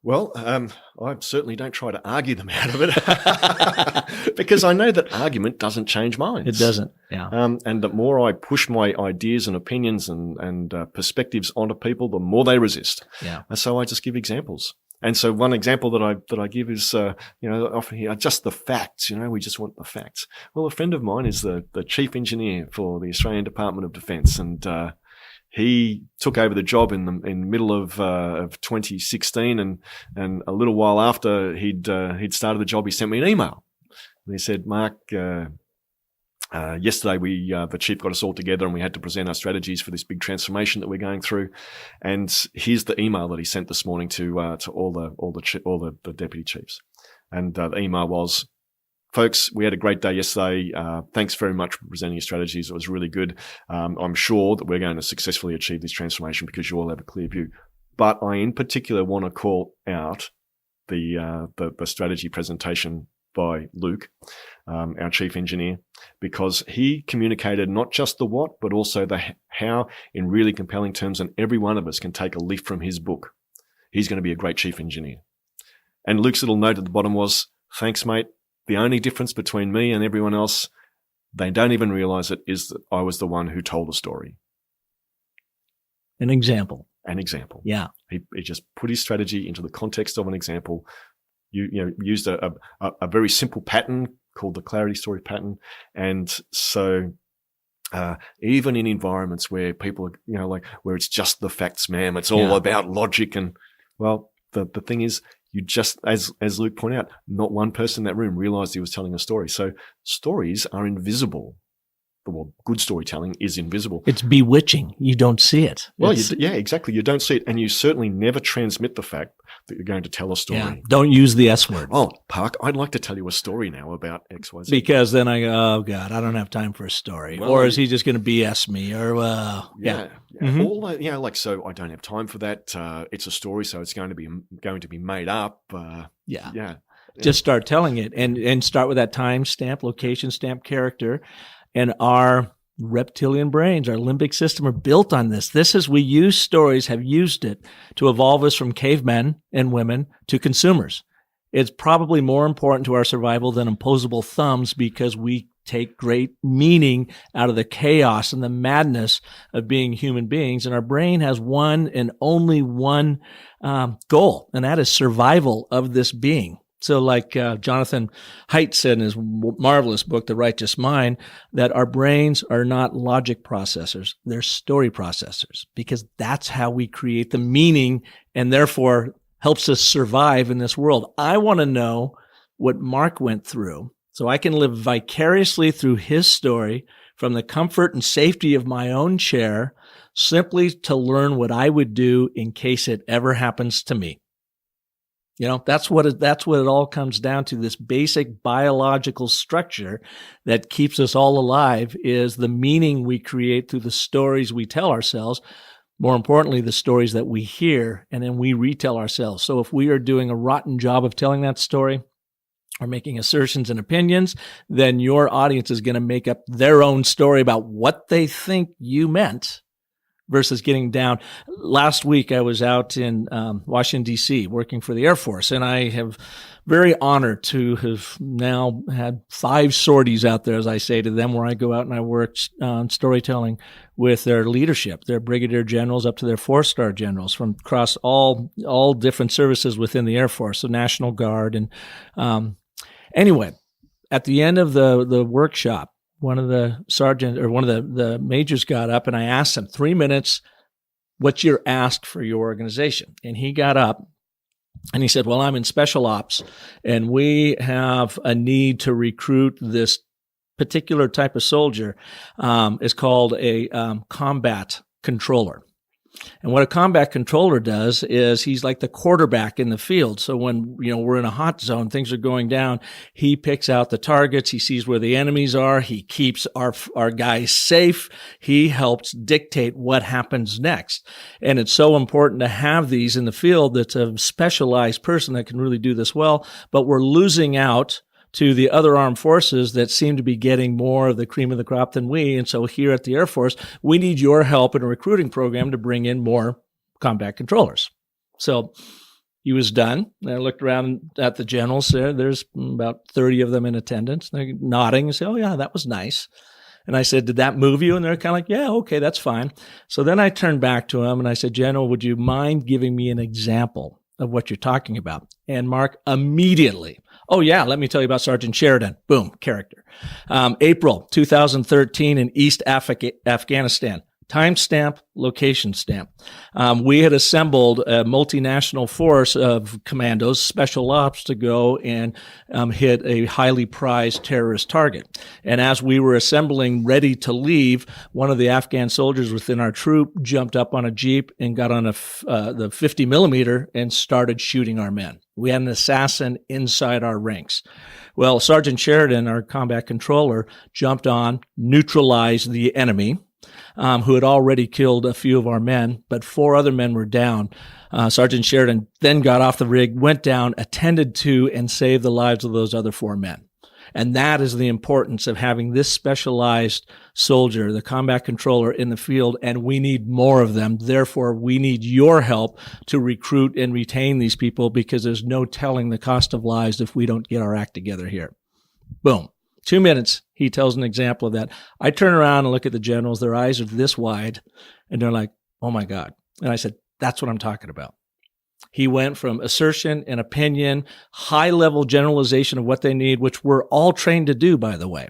[SPEAKER 7] Well, I certainly don't try to argue them out of it because I know that argument doesn't change minds.
[SPEAKER 1] It doesn't, yeah.
[SPEAKER 7] And the more I push my ideas and opinions and perspectives onto people, the more they resist.
[SPEAKER 1] Yeah.
[SPEAKER 7] And so I just give examples. And so one example that I give is, often here, just the facts, we just want the facts. Well, a friend of mine is the chief engineer for the Australian Department of Defence, and he took over the job in the middle of 2016, and a little while after he'd started the job, he sent me an email. And he said, "Mark, yesterday the chief got us all together and we had to present our strategies for this big transformation that we're going through. And here's the email that he sent this morning to all the deputy chiefs. And the email was, folks, we had a great day yesterday. Thanks very much for presenting your strategies. It was really good. I'm sure that we're going to successfully achieve this transformation because you all have a clear view. But I in particular want to call out the strategy presentation by Luke, our chief engineer, because he communicated not just the what, but also the how in really compelling terms, and every one of us can take a leaf from his book. He's going to be a great chief engineer." And Luke's little note at the bottom was, "Thanks, mate. The only difference between me and everyone else, they don't even realize it, is that I was the one who told a story."
[SPEAKER 1] An example.
[SPEAKER 7] Yeah. He just put his strategy into the context of an example. You used a very simple pattern called the clarity story pattern. And so even in environments where people are, where it's just the facts, ma'am, it's all about logic. And well, the thing is, you just, as Luke pointed out, not one person in that room realized he was telling a story. So stories are invisible. Well, good storytelling is invisible.
[SPEAKER 1] It's bewitching. You don't see it.
[SPEAKER 7] Well, exactly. You don't see it. And you certainly never transmit the fact that you're going to tell a story.
[SPEAKER 1] Yeah. Don't use the S word.
[SPEAKER 7] Oh, Park, I'd like to tell you a story now about XYZ.
[SPEAKER 1] Because then I go, oh God, I don't have time for a story.
[SPEAKER 7] Well,
[SPEAKER 1] or is he just going to BS me? Or,
[SPEAKER 7] yeah.
[SPEAKER 1] Mm-hmm.
[SPEAKER 7] All that, like, so I don't have time for that. It's a story, so it's going to be made up. Yeah.
[SPEAKER 1] Just start telling it and start with that time stamp, location stamp character. And our reptilian brains, our limbic system are built on this. We use stories, have used it to evolve us from cavemen and women to consumers. It's probably more important to our survival than opposable thumbs because we take great meaning out of the chaos and the madness of being human beings. And our brain has one and only one goal, and that is survival of this being. So like Jonathan Haidt said in his marvelous book, The Righteous Mind, that our brains are not logic processors, they're story processors, because that's how we create the meaning and therefore helps us survive in this world. I want to know what Mark went through so I can live vicariously through his story from the comfort and safety of my own chair, simply to learn what I would do in case it ever happens to me. That's what it all comes down to. This basic biological structure that keeps us all alive is the meaning we create through the stories we tell ourselves. More importantly, the stories that we hear and then we retell ourselves. So if we are doing a rotten job of telling that story or making assertions and opinions, then your audience is going to make up their own story about what they think you meant versus getting down. Last week, I was out in Washington, D.C., working for the Air Force, and I have very honored to have now had 5 sorties out there, as I say to them, where I go out and I work on storytelling with their leadership, their brigadier generals up to their 4-star generals from across all different services within the Air Force, so National Guard. And anyway, at the end of the workshop, one of the sergeants or one of the majors got up and I asked him, 3 minutes, what's your ask for your organization? And he got up and he said, well, I'm in special ops and we have a need to recruit this particular type of soldier. It's called a combat controller. And what a combat controller does is he's like the quarterback in the field. So when, we're in a hot zone, things are going down, he picks out the targets, he sees where the enemies are, he keeps our guys safe, he helps dictate what happens next. And it's so important to have these in the field. That's a specialized person that can really do this well, but we're losing out to the other armed forces that seem to be getting more of the cream of the crop than we. And so here at the Air Force, we need your help in a recruiting program to bring in more combat controllers. So he was done. And I looked around at the generals there. There's about 30 of them in attendance. They're nodding and say, oh yeah, that was nice. And I said, did that move you? And they're kind of like, yeah, okay, that's fine. So then I turned back to him and I said, General, would you mind giving me an example of what you're talking about? And Mark immediately, oh yeah, let me tell you about Sergeant Sheridan. Boom, character. April 2013 in East Afghanistan. Timestamp, location stamp. We had assembled a multinational force of commandos, special ops, to go and hit a highly prized terrorist target. And as we were assembling, ready to leave, one of the Afghan soldiers within our troop jumped up on a Jeep and got on the 50 millimeter and started shooting our men. We had an assassin inside our ranks. Well, Sergeant Sheridan, our combat controller, jumped on, neutralized the enemy, who had already killed a few of our men, but 4 other men were down. Sergeant Sheridan then got off the rig, went down, attended to, and saved the lives of those other 4 men. And that is the importance of having this specialized soldier, the combat controller, in the field, and we need more of them. Therefore, we need your help to recruit and retain these people because there's no telling the cost of lives if we don't get our act together here. Boom. 2 minutes, he tells an example of that. I turn around and look at the generals. Their eyes are this wide, and they're like, oh, my God. And I said, that's what I'm talking about. He went from assertion and opinion, high-level generalization of what they need, which we're all trained to do, by the way.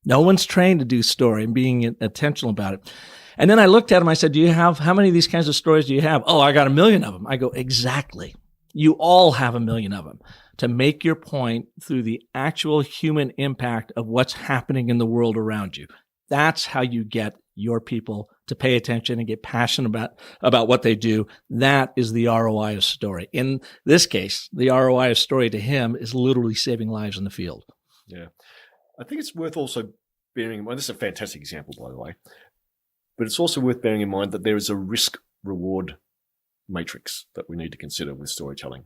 [SPEAKER 1] No one's trained to do story and being intentional about it. And then I looked at him. I said, how many of these kinds of stories do you have? Oh, I got 1 million of them. I go, exactly. You all have 1 million of them. To make your point through the actual human impact of what's happening in the world around you. That's how you get your people to pay attention and get passionate about what they do. That is the ROI of story. In this case, the ROI of story to him is literally saving lives in the field.
[SPEAKER 7] Yeah. I think it's worth also bearing in mind, this is a fantastic example, by the way, but it's also worth bearing in mind that there is a risk-reward matrix that we need to consider with storytelling.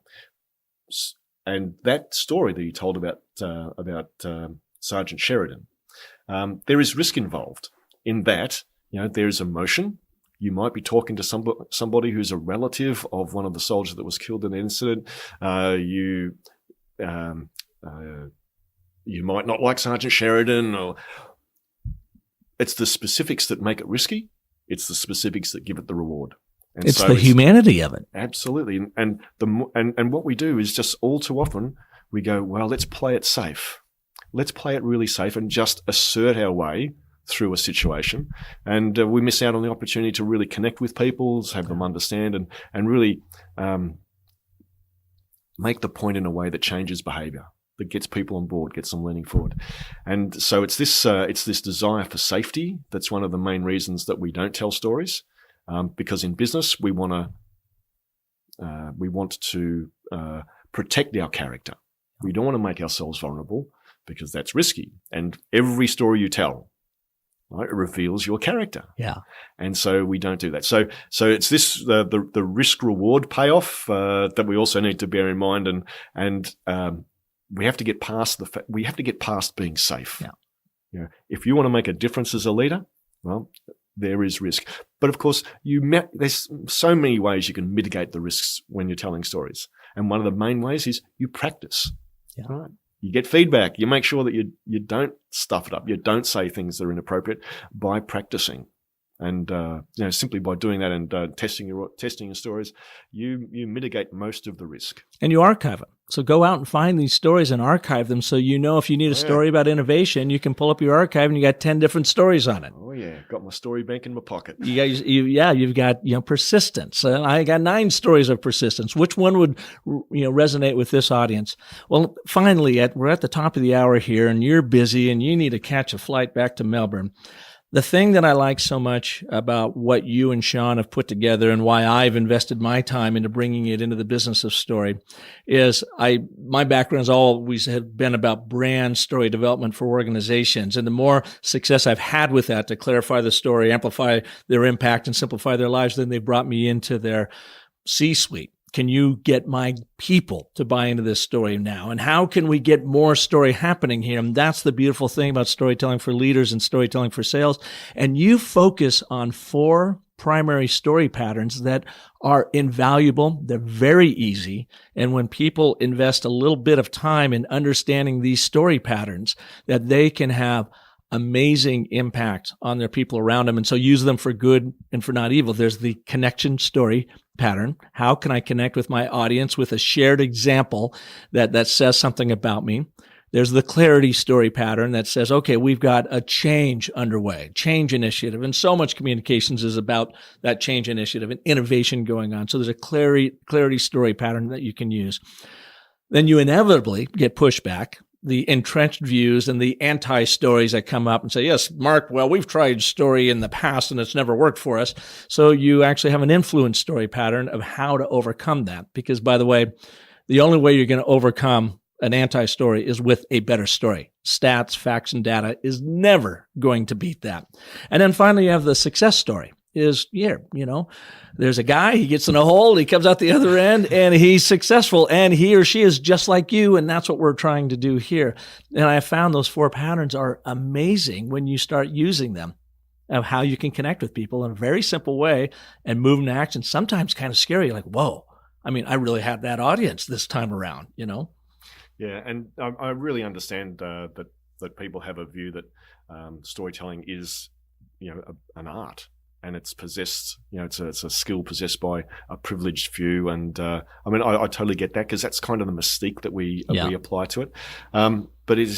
[SPEAKER 7] And that story that you told about Sergeant Sheridan, there is risk involved in that, there's emotion. You might be talking to somebody who's a relative of one of the soldiers that was killed in the incident. You might not like Sergeant Sheridan, or it's the specifics that make it risky. It's the specifics that give it the reward. And
[SPEAKER 1] it's the humanity of it.
[SPEAKER 7] Absolutely. And what we do is just all too often we go, well, let's play it safe. Let's play it really safe and just assert our way through a situation. And we miss out on the opportunity to really connect with people, have them understand, and really make the point in a way that changes behavior, that gets people on board, gets them leaning forward. And so it's this desire for safety that's one of the main reasons that we don't tell stories. Because in business, we want to protect our character. We don't want to make ourselves vulnerable because that's risky. And every story you tell, right, it reveals your character.
[SPEAKER 1] Yeah.
[SPEAKER 7] And so we don't do that. So it's this the risk reward payoff that we also need to bear in mind, and we have to get past we have to get past being safe.
[SPEAKER 1] Yeah.
[SPEAKER 7] If you want to make a difference as a leader, well, there is risk. But of course, there's so many ways you can mitigate the risks when you're telling stories. And one of the main ways is you practice.
[SPEAKER 1] Yeah.
[SPEAKER 7] Right? You get feedback. You make sure that you don't stuff it up. You don't say things that are inappropriate by practicing. And simply by doing that and testing your stories, you mitigate most of the risk.
[SPEAKER 1] And you archive them. So go out and find these stories and archive them. So if you need a story about innovation, you can pull up your archive and you got 10 different stories on it.
[SPEAKER 7] Oh yeah, got my story bank in my pocket.
[SPEAKER 1] You've got persistence. I got 9 stories of persistence. Which one would resonate with this audience? Well, finally, we're at the top of the hour here, and you're busy and you need to catch a flight back to Melbourne. The thing that I like so much about what you and Sean have put together and why I've invested my time into bringing it into the business of story is my background has always have been about brand story development for organizations. And the more success I've had with that to clarify the story, amplify their impact, and simplify their lives, then they've brought me into their C-suite. Can you get my people to buy into this story now? And how can we get more story happening here? And that's the beautiful thing about storytelling for leaders and storytelling for sales. And you focus on 4 primary story patterns that are invaluable. They're very easy. And when people invest a little bit of time in understanding these story patterns, that they can have amazing impact on their people around them. And so use them for good and for not evil. There's the connection story pattern. How can I connect with my audience with a shared example that says something about me? There's the clarity story pattern that says, okay, we've got a change underway, change initiative. And so much communications is about that change initiative and innovation going on. So there's a clarity story pattern that you can use. Then you inevitably get pushback, the entrenched views and the anti-stories that come up and say, yes, Mark, well, we've tried story in the past and it's never worked for us. So you actually have an influence story pattern of how to overcome that. Because, by the way, the only way you're going to overcome an anti-story is with a better story. Stats, facts, and data is never going to beat that. And then finally, you have the success story. There's a guy, he gets in a hole, he comes out the other end, and he's successful, and he or she is just like you, and that's what we're trying to do here. And I found those 4 patterns are amazing when you start using them, of how you can connect with people in a very simple way and move them to action. Sometimes kind of scary, like, whoa, I really had that audience this time around,
[SPEAKER 7] Yeah, and I really understand that people have a view that storytelling is, an art. And it's possessed, it's a skill possessed by a privileged few. And I totally get that, because that's kind of the mystique that we apply to it. But it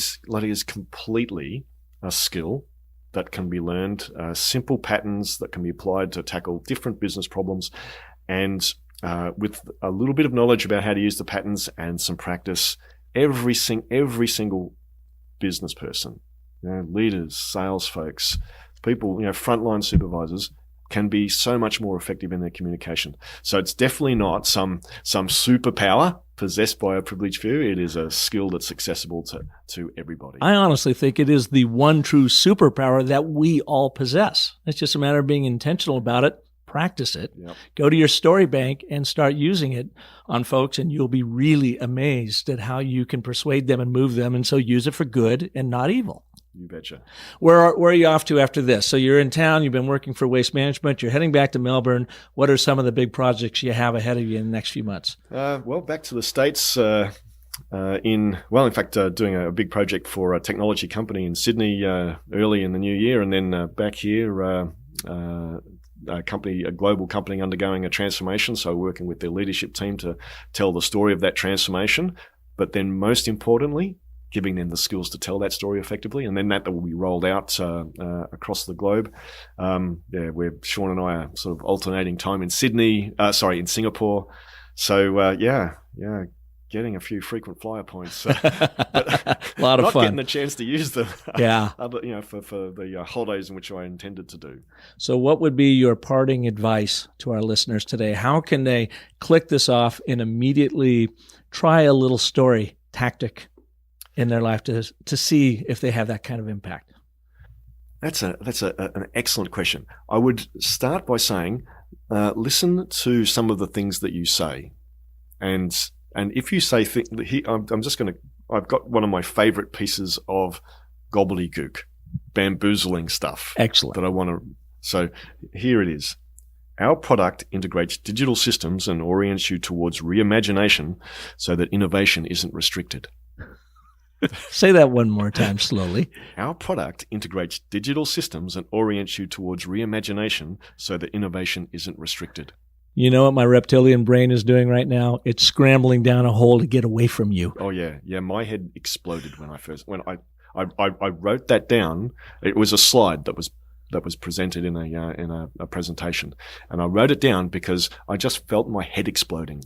[SPEAKER 7] is completely a skill that can be learned, simple patterns that can be applied to tackle different business problems. And with a little bit of knowledge about how to use the patterns and some practice, every single business person, leaders, sales folks, people, frontline supervisors can be so much more effective in their communication. So it's definitely not some superpower possessed by a privileged few. It is a skill that's accessible to everybody.
[SPEAKER 1] I honestly think it is the one true superpower that we all possess. It's just a matter of being intentional about it, practice it, go to your story bank and start using it on folks, and you'll be really amazed at how you can persuade them and move them, and so use it for good and not evil.
[SPEAKER 7] You betcha.
[SPEAKER 1] Where are you off to after this? So you're in town, you've been working for Waste Management, you're heading back to Melbourne. What are some of the big projects you have ahead of you in the next few months?
[SPEAKER 7] Well, back to the States, doing a big project for a technology company in Sydney early in the new year, and then back here, a global company undergoing a transformation, so working with their leadership team to tell the story of that transformation, but then most importantly, giving them the skills to tell that story effectively, and then that will be rolled out across the globe. Where Sean and I are sort of alternating time in in Singapore. So getting a few frequent flyer points. But
[SPEAKER 1] a lot of
[SPEAKER 7] not
[SPEAKER 1] fun.
[SPEAKER 7] Getting the chance to use them.
[SPEAKER 1] Yeah.
[SPEAKER 7] for the holidays in which I intended to do.
[SPEAKER 1] So what would be your parting advice to our listeners today? How can they click this off and immediately try a little story tactic in their life to see if they have that kind of impact?
[SPEAKER 7] That's an excellent question. I would start by saying, listen to some of the things that you say, and if you say I've got one of my favorite pieces of gobbledygook, bamboozling stuff.
[SPEAKER 1] Excellent.
[SPEAKER 7] That I want to. So here it is. Our product integrates digital systems and orients you towards reimagination so that innovation isn't restricted.
[SPEAKER 1] Say that one more time slowly.
[SPEAKER 7] Our product integrates digital systems and orients you towards reimagination so that innovation isn't restricted.
[SPEAKER 1] You know what my reptilian brain is doing right now? It's scrambling down a hole to get away from you.
[SPEAKER 7] Oh yeah. My head exploded when I wrote that down. It was a slide that was presented in a presentation, and I wrote it down because I just felt my head exploding,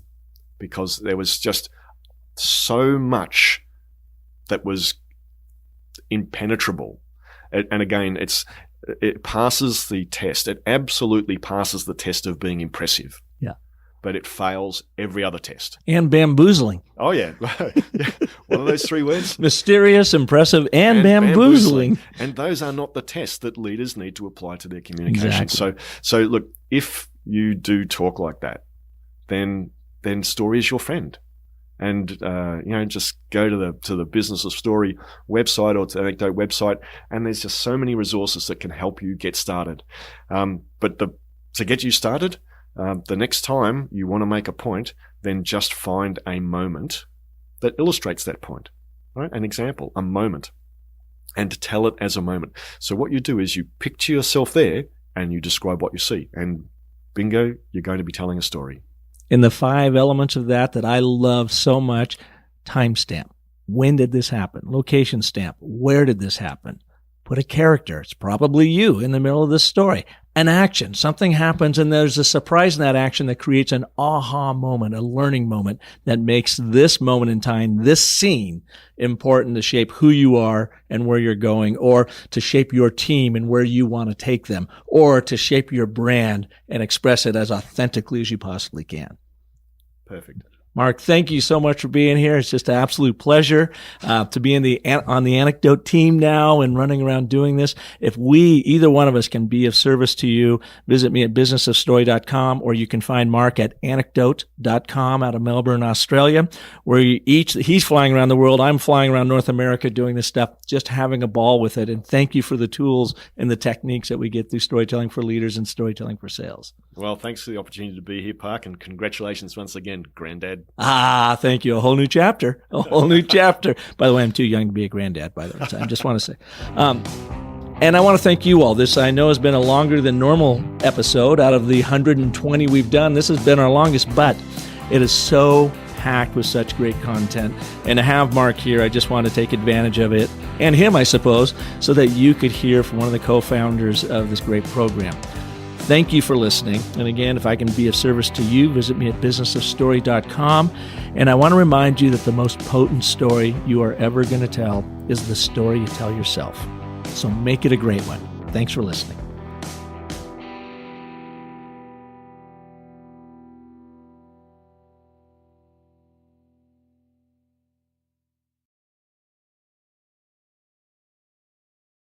[SPEAKER 7] because there was just so much that was impenetrable. And again, it passes the test. It absolutely passes the test of being impressive.
[SPEAKER 1] Yeah.
[SPEAKER 7] But it fails every other test.
[SPEAKER 1] And bamboozling.
[SPEAKER 7] Oh, yeah. What are those three words?
[SPEAKER 1] Mysterious, impressive, and bamboozling.
[SPEAKER 7] And those are not the tests that leaders need to apply to their communication.
[SPEAKER 1] Exactly.
[SPEAKER 7] So look, if you do talk like that, then story is your friend. And just go to the Business of Story website or to Anecdote website, and there's just so many resources that can help you get started. But to get you started, the next time you want to make a point, then just find a moment that illustrates that point. Right? An example, a moment, and tell it as a moment. So what you do is you picture yourself there and you describe what you see, and bingo, you're going to be telling a story.
[SPEAKER 1] In the 5 elements of that I love so much, timestamp. When did this happen? Location stamp. Where did this happen? Put a character. It's probably you in the middle of this story. An action. Something happens and there's a surprise in that action that creates an aha moment, a learning moment that makes this moment in time, this scene, important to shape who you are and where you're going, or to shape your team and where you want to take them, or to shape your brand and express it as authentically as you possibly can.
[SPEAKER 7] Perfect.
[SPEAKER 1] Mark, thank you so much for being here. It's just an absolute pleasure to be on the Anecdote team now and running around doing this. If either one of us can be of service to you, visit me at businessofstory.com, or you can find Mark at anecdote.com out of Melbourne, Australia, where he's flying around the world. I'm flying around North America doing this stuff, just having a ball with it. And thank you for the tools and the techniques that we get through Storytelling for Leaders and Storytelling for Sales.
[SPEAKER 7] Well, thanks for the opportunity to be here, Park, and congratulations once again, Granddad.
[SPEAKER 1] Thank you. A whole new chapter. A whole new chapter. By the way, I'm too young to be a granddad, by the way. So I just want to say. And I want to thank you all. This, I know, has been a longer than normal episode. Out of the 120 we've done, this has been our longest, but it is so packed with such great content. And to have Mark here, I just want to take advantage of it, and him, I suppose, so that you could hear from one of the co-founders of this great program. Thank you for listening. And again, if I can be of service to you, visit me at businessofstory.com. And I want to remind you that the most potent story you are ever going to tell is the story you tell yourself. So make it a great one. Thanks for listening.